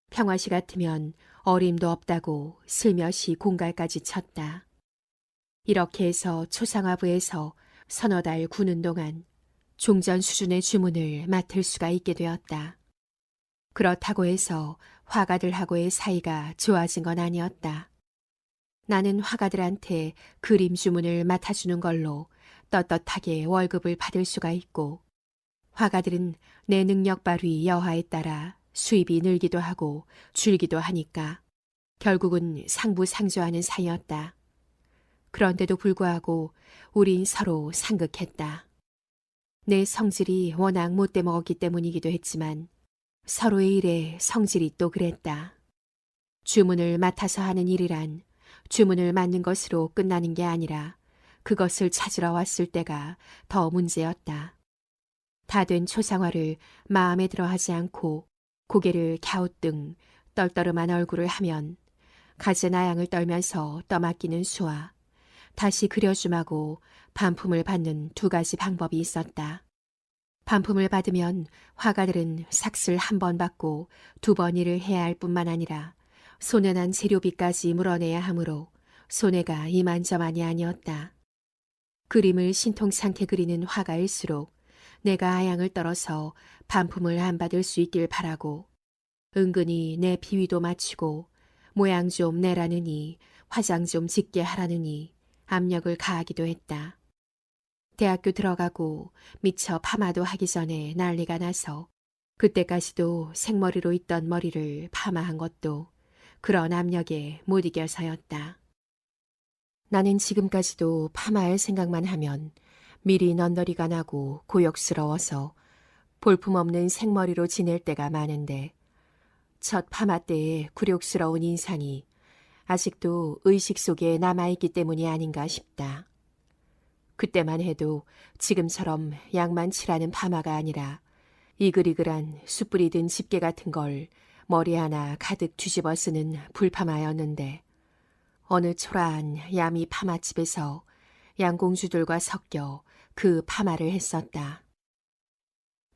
평화시 같으면 어림도 없다고 슬며시 공갈까지 쳤다. 이렇게 해서 초상화부에서 서너 달 구는 동안 종전 수준의 주문을 맡을 수가 있게 되었다. 그렇다고 해서 화가들하고의 사이가 좋아진 건 아니었다. 나는 화가들한테 그림 주문을 맡아주는 걸로 떳떳하게 월급을 받을 수가 있고 화가들은 내 능력 발휘 여하에 따라 수입이 늘기도 하고 줄기도 하니까 결국은 상부상조하는 사이였다. 그런데도 불구하고 우린 서로 상극했다. 내 성질이 워낙 못돼 먹었기 때문이기도 했지만 서로의 일에 성질이 또 그랬다. 주문을 맡아서 하는 일이란 주문을 맡는 것으로 끝나는 게 아니라 그것을 찾으러 왔을 때가 더 문제였다. 다 된 초상화를 마음에 들어 하지 않고 고개를 갸우뚱 떨떠름한 얼굴을 하면 가재나양을 떨면서 떠맡기는 수와 다시 그려줌하고 반품을 받는 두 가지 방법이 있었다. 반품을 받으면 화가들은 삭슬 한 번 받고 두 번 일을 해야 할 뿐만 아니라 손해난 재료비까지 물어내야 하므로 손해가 이만저만이 아니었다. 그림을 신통찮게 그리는 화가일수록 내가 아양을 떨어서 반품을 안 받을 수 있길 바라고 은근히 내 비위도 맞추고 모양 좀 내라느니 화장 좀 짙게 하라느니 압력을 가하기도 했다. 대학교 들어가고 미처 파마도 하기 전에 난리가 나서 그때까지도 생머리로 있던 머리를 파마한 것도 그런 압력에 못 이겨서였다. 나는 지금까지도 파마할 생각만 하면 미리 넌더리가 나고 고역스러워서 볼품없는 생머리로 지낼 때가 많은데 첫 파마 때의 굴욕스러운 인상이 아직도 의식 속에 남아있기 때문이 아닌가 싶다. 그때만 해도 지금처럼 양만치라는 파마가 아니라 이글이글한 숯불이 든 집게 같은 걸 머리 하나 가득 뒤집어 쓰는 불파마였는데 어느 초라한 야미 파마집에서 양공주들과 섞여 그 파마를 했었다.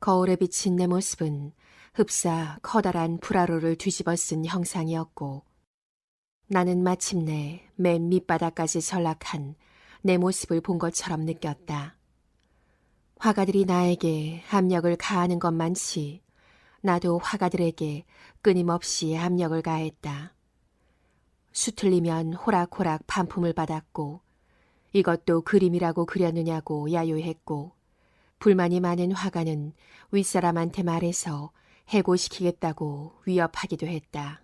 거울에 비친 내 모습은 흡사 커다란 불화로를 뒤집어 쓴 형상이었고 나는 마침내 맨 밑바닥까지 전락한 내 모습을 본 것처럼 느꼈다. 화가들이 나에게 압력을 가하는 것만치 나도 화가들에게 끊임없이 압력을 가했다. 수틀리면 호락호락 반품을 받았고 이것도 그림이라고 그렸느냐고 야유했고 불만이 많은 화가는 윗사람한테 말해서 해고시키겠다고 위협하기도 했다.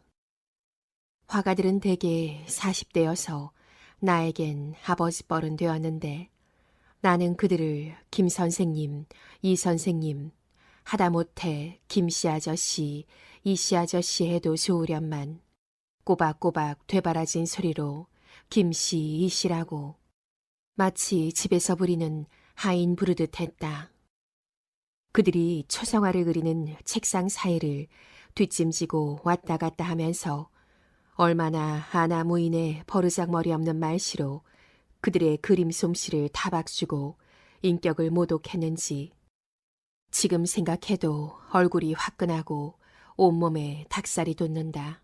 화가들은 대개 40대여서 나에겐 아버지 뻘은 되었는데 나는 그들을 김 선생님, 이 선생님, 하다못해 김씨 아저씨, 이씨 아저씨 해도 좋으련만 꼬박꼬박 되바라진 소리로 김씨, 이씨라고 마치 집에서 부리는 하인 부르듯 했다. 그들이 초상화를 그리는 책상 사이를 뒷짐지고 왔다 갔다 하면서 얼마나 아나무인의 버르장머리 없는 말씨로 그들의 그림 솜씨를 타박주고 인격을 모독했는지 지금 생각해도 얼굴이 화끈하고 온몸에 닭살이 돋는다.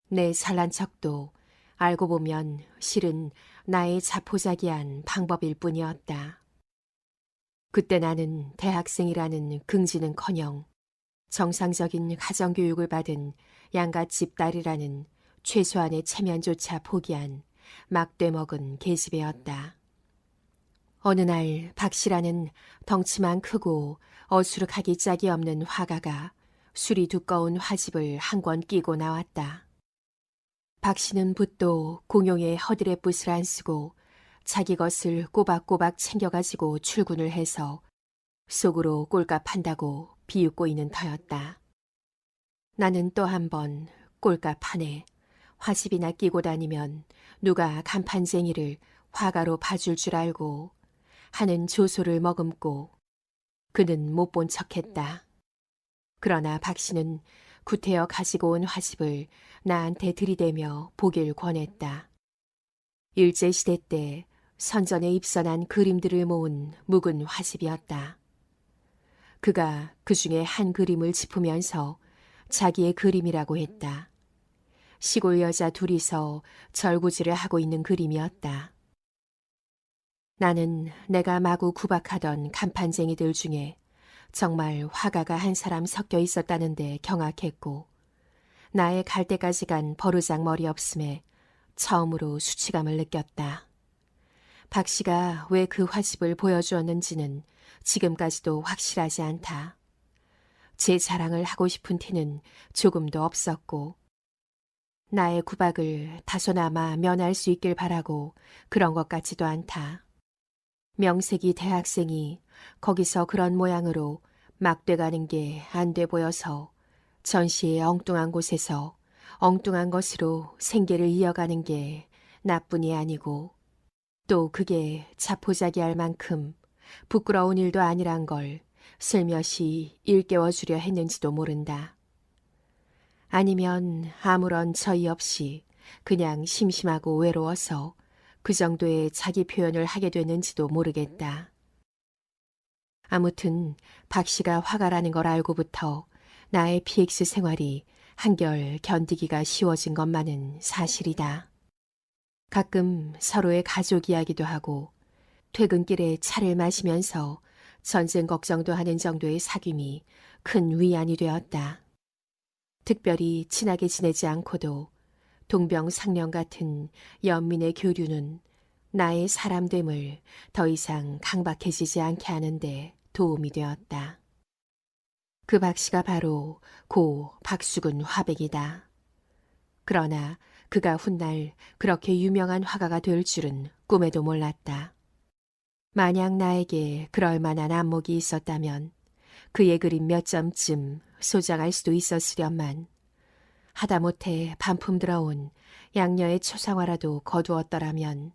내 잘난 척도 알고 보면 실은 나의 자포자기한 방법일 뿐이었다. 그때 나는 대학생이라는 긍지는커녕 정상적인 가정교육을 받은 양갓집 딸이라는 최소한의 체면조차 포기한 막되먹은 계집애였다. 어느 날 박씨라는 덩치만 크고 어수룩하기 짝이 없는 화가가 술이 두꺼운 화집을 한 권 끼고 나왔다. 박씨는 붓도 공용의 허들의 붓을 안 쓰고 자기 것을 꼬박꼬박 챙겨가지고 출근을 해서 속으로 꼴값 한다고 비웃고 있는 터였다. 나는 또 한 번 꼴값 하네. 화집이나 끼고 다니면 누가 간판쟁이를 화가로 봐줄 줄 알고 하는 조소를 머금고 그는 못 본 척했다. 그러나 박씨는 구태여 가지고 온 화집을 나한테 들이대며 보길 권했다. 일제시대 때 선전에 입선한 그림들을 모은 묵은 화집이었다. 그가 그 중에 한 그림을 짚으면서 자기의 그림이라고 했다. 시골 여자 둘이서 절구질을 하고 있는 그림이었다. 나는 내가 마구 구박하던 간판쟁이들 중에 정말 화가가 한 사람 섞여 있었다는데 경악했고 나의 갈 때까지 간 버르장 머리 없음에 처음으로 수치감을 느꼈다. 박 씨가 왜 그 화집을 보여주었는지는 지금까지도 확실하지 않다. 제 자랑을 하고 싶은 티는 조금도 없었고 나의 구박을 다소나마 면할 수 있길 바라고 그런 것 같지도 않다. 명색이 대학생이 거기서 그런 모양으로 막 돼가는 게 안 돼 보여서 전시의 엉뚱한 곳에서 엉뚱한 것으로 생계를 이어가는 게 나뿐이 아니고 또 그게 자포자기할 만큼 부끄러운 일도 아니란 걸 슬며시 일깨워주려 했는지도 모른다. 아니면 아무런 저의 없이 그냥 심심하고 외로워서 그 정도의 자기 표현을 하게 됐는지도 모르겠다. 아무튼 박 씨가 화가라는 걸 알고부터 나의 PX 생활이 한결 견디기가 쉬워진 것만은 사실이다. 가끔 서로의 가족 이야기도 하고 퇴근길에 차를 마시면서 전쟁 걱정도 하는 정도의 사귐이 큰 위안이 되었다. 특별히 친하게 지내지 않고도 동병상련 같은 연민의 교류는 나의 사람됨을 더 이상 강박해지지 않게 하는데 도움이 되었다. 그 박씨가 바로 고 박수근 화백이다. 그러나 그가 훗날 그렇게 유명한 화가가 될 줄은 꿈에도 몰랐다. 만약 나에게 그럴 만한 안목이 있었다면 그의 그림 몇 점쯤 소장할 수도 있었으련만 하다못해 반품 들어온 양녀의 초상화라도 거두었더라면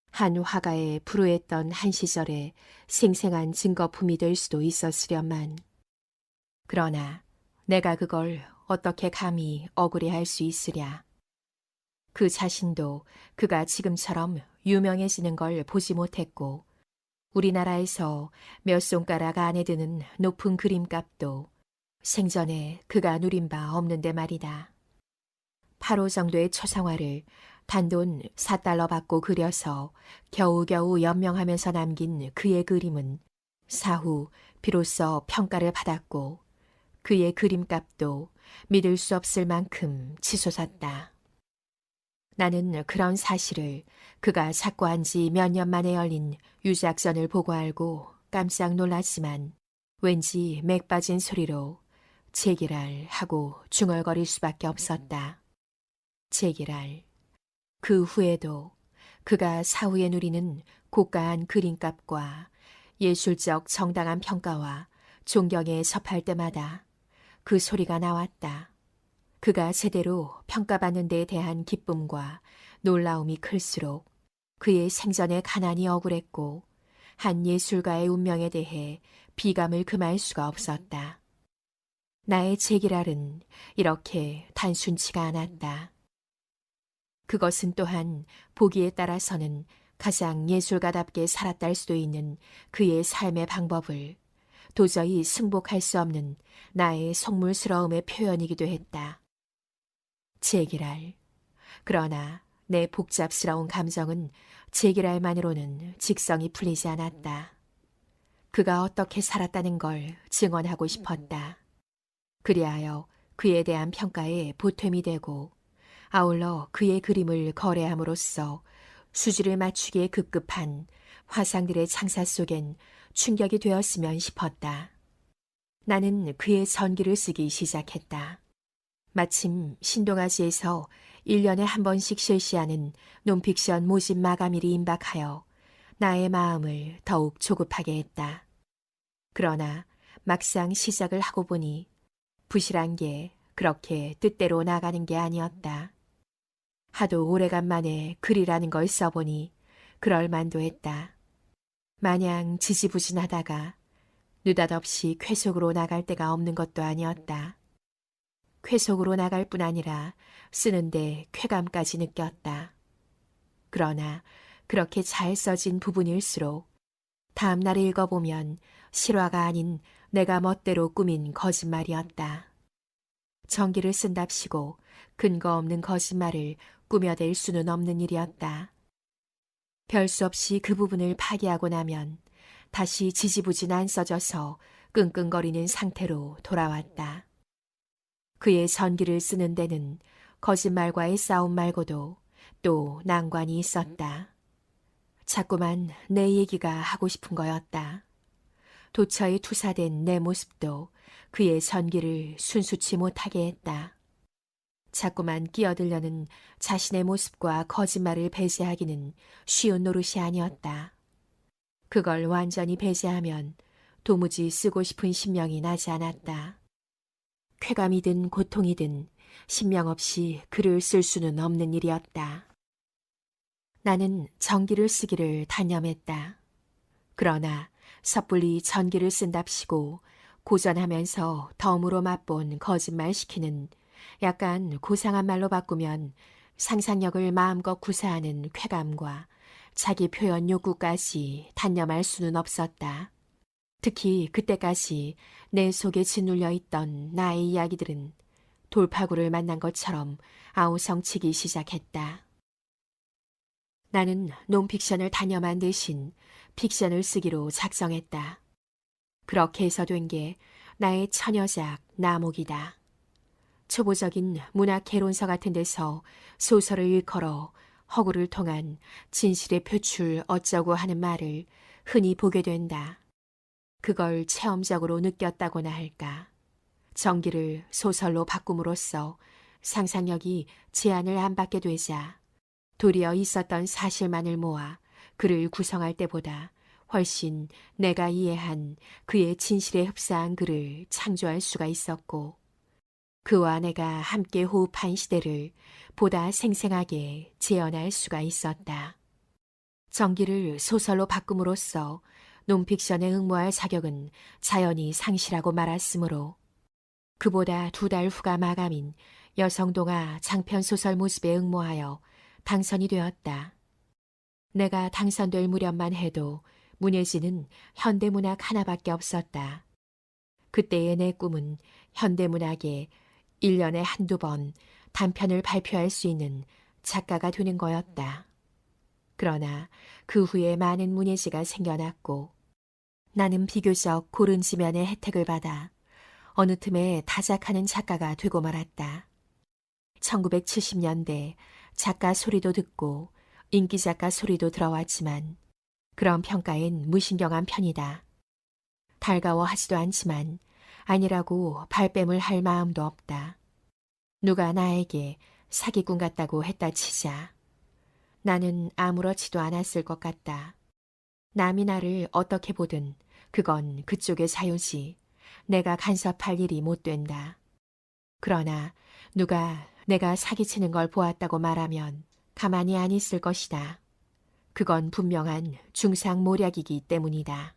한 화가의 불우했던 한 시절에 생생한 증거품이 될 수도 있었으련만 그러나 내가 그걸 어떻게 감히 억울해할 수 있으랴. 그 자신도 그가 지금처럼 유명해지는 걸 보지 못했고 우리나라에서 몇 손가락 안에 드는 높은 그림값도 생전에 그가 누린 바 없는데 말이다. 8호 정도의 초상화를 단돈 4달러 받고 그려서 겨우겨우 연명하면서 남긴 그의 그림은 사후 비로소 평가를 받았고 그의 그림값도 믿을 수 없을 만큼 치솟았다. 나는 그런 사실을 그가 작고한 지 몇 년 만에 열린 유작전을 보고 알고 깜짝 놀랐지만 왠지 맥 빠진 소리로 제기랄 하고 중얼거릴 수밖에 없었다. 제기랄. 그 후에도 그가 사후에 누리는 고가한 그림값과 예술적 정당한 평가와 존경에 접할 때마다 그 소리가 나왔다. 그가 제대로 평가받는 데에 대한 기쁨과 놀라움이 클수록 그의 생전의 가난이 억울했고 한 예술가의 운명에 대해 비감을 금할 수가 없었다. 나의 제기랄은 이렇게 단순치가 않았다. 그것은 또한 보기에 따라서는 가장 예술가답게 살았다 할 수도 있는 그의 삶의 방법을 도저히 승복할 수 없는 나의 속물스러움의 표현이기도 했다. 제기랄. 그러나 내 복잡스러운 감정은 제기랄만으로는 직성이 풀리지 않았다. 그가 어떻게 살았다는 걸 증언하고 싶었다. 그리하여 그에 대한 평가에 보탬이 되고 아울러 그의 그림을 거래함으로써 수지를 맞추기에 급급한 화상들의 창사 속엔 충격이 되었으면 싶었다. 나는 그의 전기를 쓰기 시작했다. 마침 신동아지에서 1년에 한 번씩 실시하는 논픽션 모집 마감일이 임박하여 나의 마음을 더욱 조급하게 했다. 그러나 막상 시작을 하고 보니 부실한 게 그렇게 뜻대로 나가는 게 아니었다. 하도 오래간만에 글이라는 걸 써보니 그럴 만도 했다. 마냥 지지부진하다가 느닷없이 쾌속으로 나갈 데가 없는 것도 아니었다. 쾌속으로 나갈 뿐 아니라 쓰는데 쾌감까지 느꼈다. 그러나 그렇게 잘 써진 부분일수록 다음 날 읽어보면 실화가 아닌 내가 멋대로 꾸민 거짓말이었다. 정기를 쓴답시고 근거 없는 거짓말을 꾸며댈 수는 없는 일이었다. 별 수 없이 그 부분을 파기하고 나면 다시 지지부진 안 써져서 끙끙거리는 상태로 돌아왔다. 그의 전기를 쓰는 데는 거짓말과의 싸움 말고도 또 난관이 있었다. 자꾸만 내 얘기가 하고 싶은 거였다. 도처에 투사된 내 모습도 그의 전기를 순수치 못하게 했다. 자꾸만 끼어들려는 자신의 모습과 거짓말을 배제하기는 쉬운 노릇이 아니었다. 그걸 완전히 배제하면 도무지 쓰고 싶은 신명이 나지 않았다. 쾌감이든 고통이든 신명 없이 글을 쓸 수는 없는 일이었다. 나는 전기를 쓰기를 단념했다. 그러나 섣불리 전기를 쓴답시고 고전하면서 덤으로 맛본 거짓말 시키는 약간 고상한 말로 바꾸면 상상력을 마음껏 구사하는 쾌감과 자기 표현 욕구까지 단념할 수는 없었다. 특히 그때까지 내 속에 짓눌려 있던 나의 이야기들은 돌파구를 만난 것처럼 아우성치기 시작했다. 나는 논픽션을 단념한 대신 픽션을 쓰기로 작정했다. 그렇게 해서 된 게 나의 처녀작 나목이다. 초보적인 문학 개론서 같은 데서 소설을 일컬어 허구를 통한 진실의 표출 어쩌고 하는 말을 흔히 보게 된다. 그걸 체험적으로 느꼈다고나 할까. 전기를 소설로 바꿈으로써 상상력이 제한을 안 받게 되자 도리어 있었던 사실만을 모아 글을 구성할 때보다 훨씬 내가 이해한 그의 진실에 흡사한 글을 창조할 수가 있었고 그와 내가 함께 호흡한 시대를 보다 생생하게 재현할 수가 있었다. 전기를 소설로 바꿈으로써 논픽션에 응모할 자격은 자연히 상실하고 말았으므로 그보다 2달 후가 마감인 여성동화 장편소설 모집에 응모하여 당선이 되었다. 내가 당선될 무렵만 해도 문예지는 현대문학 하나밖에 없었다. 그때의 내 꿈은 현대문학에 1년에 한두 번 단편을 발표할 수 있는 작가가 되는 거였다. 그러나 그 후에 많은 문예지가 생겨났고 나는 비교적 고른 지면의 혜택을 받아 어느 틈에 다작하는 작가가 되고 말았다. 1970년대 작가 소리도 듣고 인기작가 소리도 들어왔지만 그런 평가엔 무신경한 편이다. 달가워하지도 않지만 아니라고 발뺌을 할 마음도 없다. 누가 나에게 사기꾼 같다고 했다 치자. 나는 아무렇지도 않았을 것 같다. 남이 나를 어떻게 보든 그건 그쪽의 자유지. 내가 간섭할 일이 못 된다. 그러나 누가 내가 사기치는 걸 보았다고 말하면 가만히 안 있을 것이다. 그건 분명한 중상모략이기 때문이다.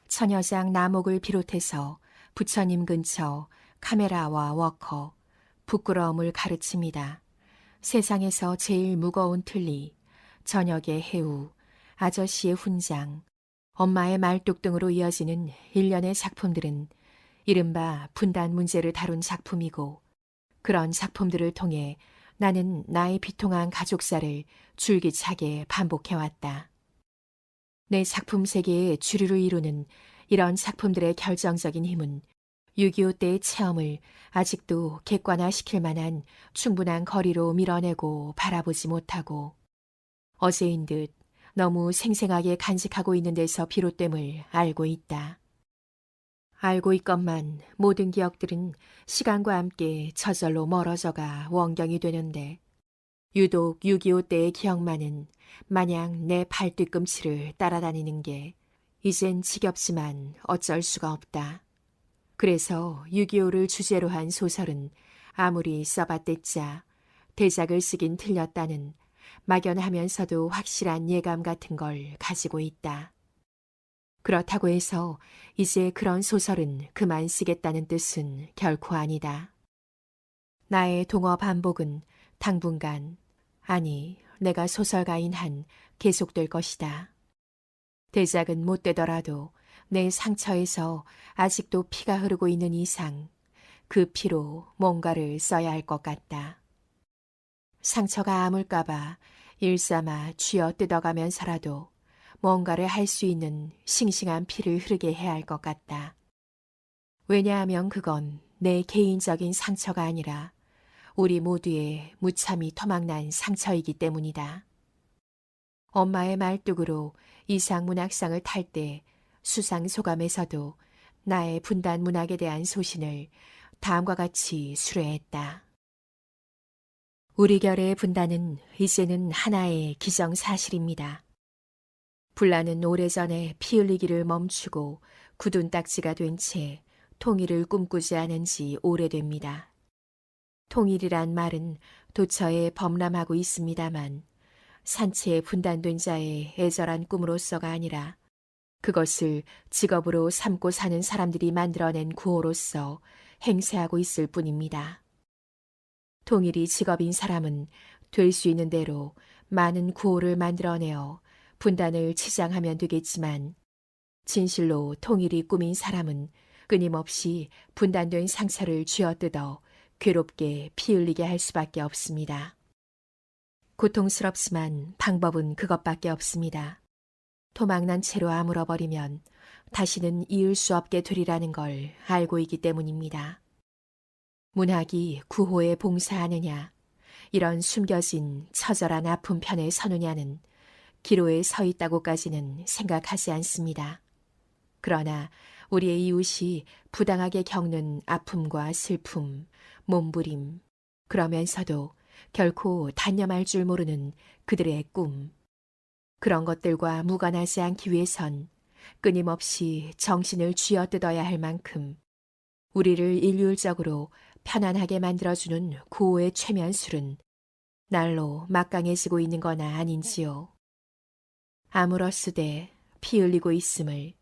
천여장 남옥을 비롯해서 부처님 근처 카메라와 워커, 부끄러움을 가르칩니다. 세상에서 제일 무거운 틀니, 저녁의 해우, 아저씨의 훈장, 엄마의 말뚝 등으로 이어지는 일련의 작품들은 이른바 분단 문제를 다룬 작품이고, 그런 작품들을 통해 나는 나의 비통한 가족사를 줄기차게 반복해왔다. 내 작품 세계의 주류를 이루는 이런 작품들의 결정적인 힘은 6.25 때의 체험을 아직도 객관화시킬 만한 충분한 거리로 밀어내고 바라보지 못하고 어제인 듯 너무 생생하게 간직하고 있는 데서 비롯됨을 알고 있다. 알고 있건만 모든 기억들은 시간과 함께 저절로 멀어져가 원경이 되는데 유독 6.25 때의 기억만은 마냥 내 발뒤꿈치를 따라다니는 게 이젠 지겹지만 어쩔 수가 없다. 그래서 6.25를 주제로 한 소설은 아무리 써봤댔자 대작을 쓰긴 틀렸다는 막연하면서도 확실한 예감 같은 걸 가지고 있다. 그렇다고 해서 이제 그런 소설은 그만 쓰겠다는 뜻은 결코 아니다. 나의 동어 반복은 당분간, 아니 내가 소설가인 한 계속될 것이다. 대작은 못 되더라도 내 상처에서 아직도 피가 흐르고 있는 이상 그 피로 뭔가를 써야 할 것 같다. 상처가 아물까봐 일삼아 쥐어 뜯어가면서라도 뭔가를 할 수 있는 싱싱한 피를 흐르게 해야 할 것 같다. 왜냐하면 그건 내 개인적인 상처가 아니라 우리 모두의 무참히 토막난 상처이기 때문이다. 엄마의 말뚝으로 이상문학상을 탈 때 수상소감에서도 나의 분단 문학에 대한 소신을 다음과 같이 수뢰했다. 우리 결의 분단은 이제는 하나의 기정사실입니다. 분란은 오래전에 피 흘리기를 멈추고 굳은 딱지가 된 채 통일을 꿈꾸지 않은 지 오래됩니다. 통일이란 말은 도처에 범람하고 있습니다만 산채에 분단된 자의 애절한 꿈으로서가 아니라 그것을 직업으로 삼고 사는 사람들이 만들어낸 구호로서 행세하고 있을 뿐입니다. 통일이 직업인 사람은 될 수 있는 대로 많은 구호를 만들어내어 분단을 치장하면 되겠지만 진실로 통일이 꿈인 사람은 끊임없이 분단된 상처를 쥐어뜯어 괴롭게 피 흘리게 할 수밖에 없습니다. 고통스럽지만 방법은 그것밖에 없습니다. 토막난 채로 아물어버리면 다시는 이을 수 없게 되리라는 걸 알고 있기 때문입니다. 문학이 구호에 봉사하느냐, 이런 숨겨진 처절한 아픔 편에 서느냐는 기로에 서 있다고까지는 생각하지 않습니다. 그러나 우리의 이웃이 부당하게 겪는 아픔과 슬픔, 몸부림, 그러면서도 결코 단념할 줄 모르는 그들의 꿈, 그런 것들과 무관하지 않기 위해선 끊임없이 정신을 쥐어뜯어야 할 만큼 우리를 일률적으로 편안하게 만들어주는 구호의 최면술은 날로 막강해지고 있는 거나 아닌지요. 아물었으되 피 흘리고 있음을,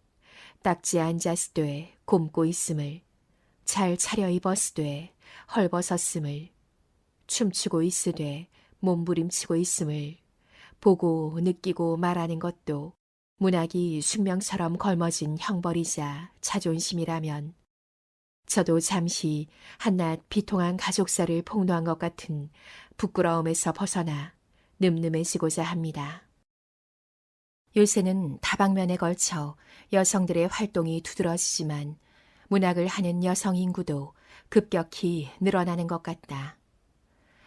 딱지 앉았으되 곰고 있음을, 잘 차려입었으되 헐벗었음을, 춤추고 있으되 몸부림치고 있음을 보고 느끼고 말하는 것도 문학이 숙명처럼 걸머진 형벌이자 자존심이라면 저도 잠시 한낱 비통한 가족사를 폭로한 것 같은 부끄러움에서 벗어나 늠름해지고자 합니다. 요새는 다방면에 걸쳐 여성들의 활동이 두드러지지만 문학을 하는 여성 인구도 급격히 늘어나는 것 같다.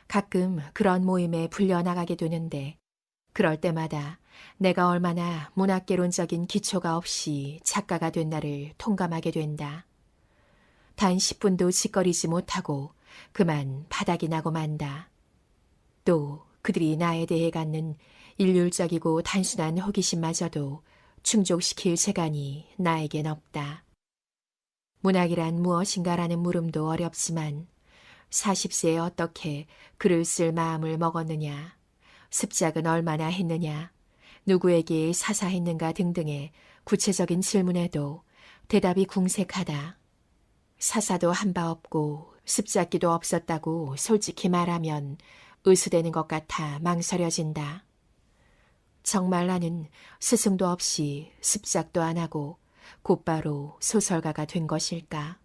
가끔 그런 모임에 불려나가게 되는데 그럴 때마다 내가 얼마나 문학개론적인 기초가 없이 작가가 된 나를 통감하게 된다. 단 10분도 짓거리지 못하고 그만 바닥이 나고 만다. 또 그들이 나에 대해 갖는 일률적이고 단순한 호기심마저도 충족시킬 재간이 나에겐 없다. 문학이란 무엇인가라는 물음도 어렵지만 40세에 어떻게 글을 쓸 마음을 먹었느냐, 습작은 얼마나 했느냐, 누구에게 사사했는가 등등의 구체적인 질문에도 대답이 궁색하다. 사사도 한 바 없고 습작기도 없었다고 솔직히 말하면 의수되는 것 같아 망설여진다. 정말 나는 스승도 없이 습작도 안 하고 곧바로 소설가가 된 것일까?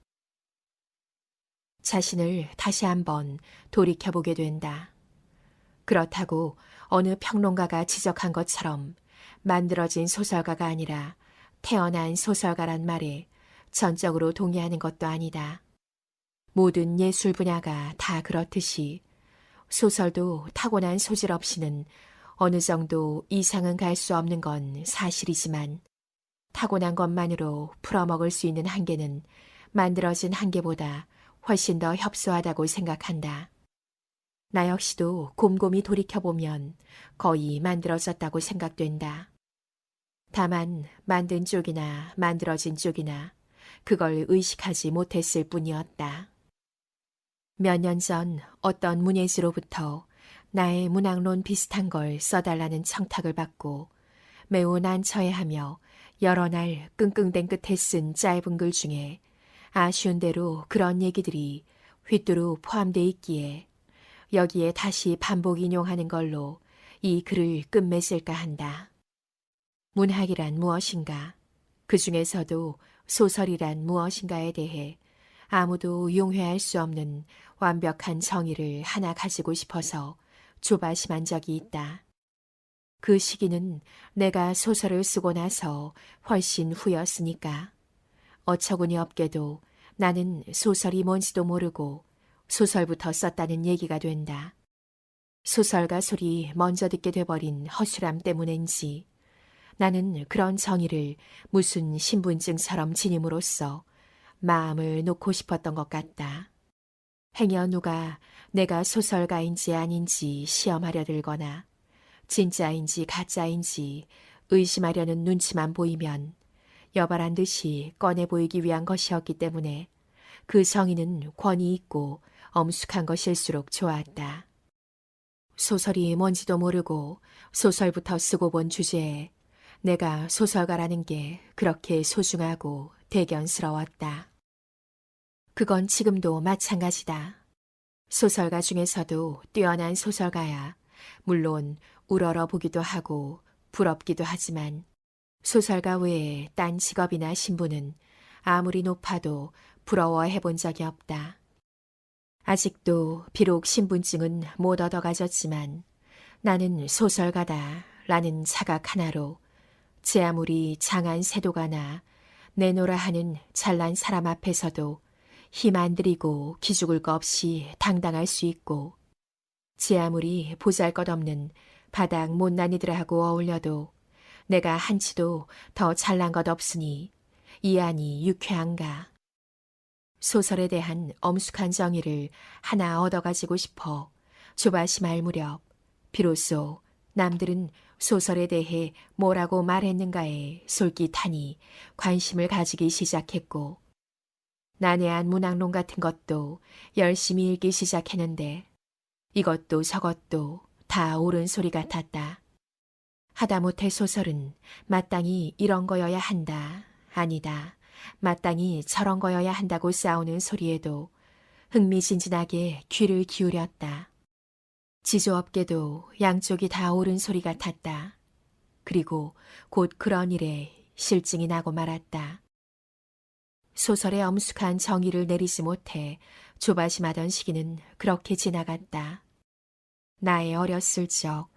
자신을 다시 한번 돌이켜보게 된다. 그렇다고 어느 평론가가 지적한 것처럼 만들어진 소설가가 아니라 태어난 소설가란 말에 전적으로 동의하는 것도 아니다. 모든 예술 분야가 다 그렇듯이 소설도 타고난 소질 없이는 어느 정도 이상은 갈 수 없는 건 사실이지만 타고난 것만으로 풀어먹을 수 있는 한계는 만들어진 한계보다 훨씬 더 협소하다고 생각한다. 나 역시도 곰곰이 돌이켜보면 거의 만들어졌다고 생각된다. 다만 만든 쪽이나 만들어진 쪽이나 그걸 의식하지 못했을 뿐이었다. 몇 년 전 어떤 문예지로부터 나의 문학론 비슷한 걸 써달라는 청탁을 받고 매우 난처해하며 여러 날 끙끙댄 끝에 쓴 짧은 글 중에 아쉬운 대로 그런 얘기들이 휘뚜루 포함돼 있기에 여기에 다시 반복 인용하는 걸로 이 글을 끝맺을까 한다. 문학이란 무엇인가, 그 중에서도 소설이란 무엇인가에 대해 아무도 용회할 수 없는 완벽한 정의를 하나 가지고 싶어서 조바심한 적이 있다. 그 시기는 내가 소설을 쓰고 나서 훨씬 후였으니까. 어처구니 없게도 나는 소설이 뭔지도 모르고 소설부터 썼다는 얘기가 된다. 소설가 소리 먼저 듣게 돼버린 허술함 때문인지 나는 그런 정의를 무슨 신분증처럼 지님으로써 마음을 놓고 싶었던 것 같다. 행여 누가 내가 소설가인지 아닌지 시험하려 들거나 진짜인지 가짜인지 의심하려는 눈치만 보이면 여발한 듯이 꺼내 보이기 위한 것이었기 때문에 그 정의는 권위 있고 엄숙한 것일수록 좋았다. 소설이 뭔지도 모르고 소설부터 쓰고 본 주제에 내가 소설가라는 게 그렇게 소중하고 대견스러웠다. 그건 지금도 마찬가지다. 소설가 중에서도 뛰어난 소설가야 물론 우러러 보기도 하고 부럽기도 하지만 소설가 외에 딴 직업이나 신분은 아무리 높아도 부러워해 본 적이 없다. 아직도 비록 신분증은 못 얻어가졌지만 나는 소설가다 라는 자각 하나로 제 아무리 장한 세도가나 내노라 하는 잘난 사람 앞에서도 힘 안 들이고 기죽을 거 없이 당당할 수 있고 제 아무리 보잘것없는 바닥 못난이들하고 어울려도 내가 한치도 더 잘난 것 없으니 이 안이 유쾌한가. 소설에 대한 엄숙한 정의를 하나 얻어가지고 싶어 조바심할 무렵 비로소 남들은 소설에 대해 뭐라고 말했는가에 솔깃하니 관심을 가지기 시작했고 난해한 문학론 같은 것도 열심히 읽기 시작했는데 이것도 저것도 다 옳은 소리 같았다. 하다못해 소설은 마땅히 이런 거여야 한다, 아니다, 마땅히 저런 거여야 한다고 싸우는 소리에도 흥미진진하게 귀를 기울였다. 지조업계도 양쪽이 다 옳은 소리 같았다. 그리고 곧 그런 일에 실증이 나고 말았다. 소설의 엄숙한 정의를 내리지 못해 조바심하던 시기는 그렇게 지나갔다. 나의 어렸을 적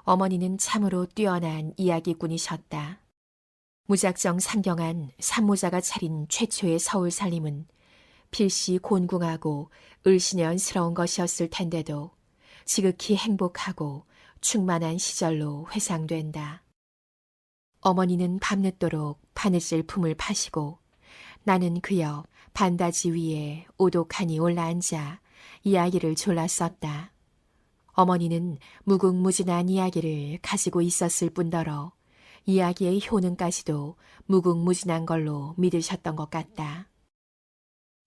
어머니는 참으로 뛰어난 이야기꾼이셨다. 무작정 상경한 산모자가 차린 최초의 서울 살림은 필시 곤궁하고 을씨년스러운 것이었을 텐데도 지극히 행복하고 충만한 시절로 회상된다. 어머니는 밤늦도록 바느질 품을 파시고 나는 그 옆 반다지 위에 오독하니 올라앉아 이야기를 졸라 썼다. 어머니는 무궁무진한 이야기를 가지고 있었을 뿐더러 이야기의 효능까지도 무궁무진한 걸로 믿으셨던 것 같다.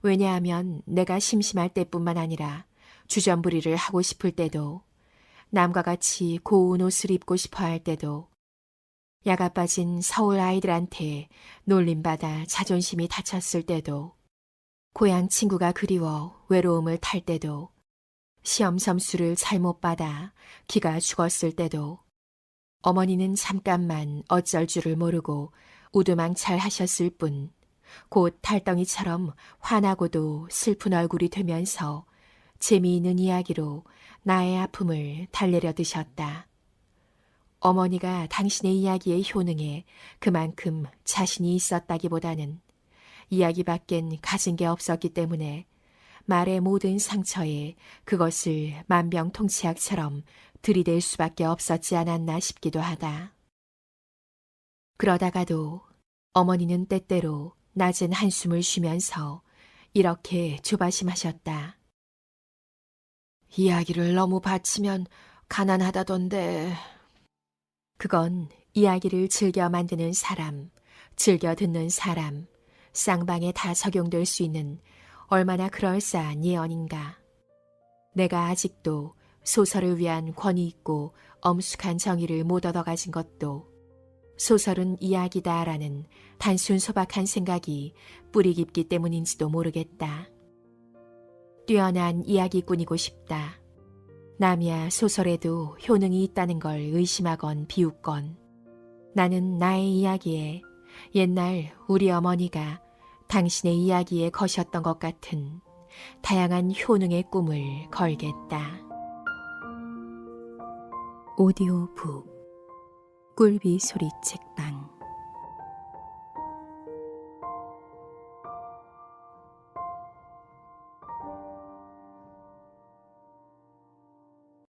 왜냐하면 내가 심심할 때뿐만 아니라 주전부리를 하고 싶을 때도, 남과 같이 고운 옷을 입고 싶어 할 때도, 야가 빠진 서울 아이들한테 놀림받아 자존심이 다쳤을 때도, 고향 친구가 그리워 외로움을 탈 때도, 시험 점수를 잘못 받아 기가 죽었을 때도, 어머니는 잠깐만 어쩔 줄을 모르고 우두망찰 하셨을 뿐, 곧 달덩이처럼 화나고도 슬픈 얼굴이 되면서 재미있는 이야기로 나의 아픔을 달래려 드셨다. 어머니가 당신의 이야기의 효능에 그만큼 자신이 있었다기보다는 이야기밖엔 가진 게 없었기 때문에 말의 모든 상처에 그것을 만병통치약처럼 들이댈 수밖에 없었지 않았나 싶기도 하다. 그러다가도 어머니는 때때로 낮은 한숨을 쉬면서 이렇게 조바심하셨다. 이야기를 너무 바치면 가난하다던데. 그건 이야기를 즐겨 만드는 사람, 즐겨 듣는 사람, 쌍방에 다 적용될 수 있는 얼마나 그럴싸한 예언인가. 내가 아직도 소설을 위한 권위 있고 엄숙한 정의를 못 얻어가진 것도 소설은 이야기다라는 단순 소박한 생각이 뿌리 깊기 때문인지도 모르겠다. 뛰어난 이야기꾼이고 싶다. 남이야 소설에도 효능이 있다는 걸 의심하건 비웃건 나는 나의 이야기에 옛날 우리 어머니가 당신의 이야기에 거셨던 것 같은 다양한 효능의 꿈을 걸겠다. 오디오북 꿀비 소리 책방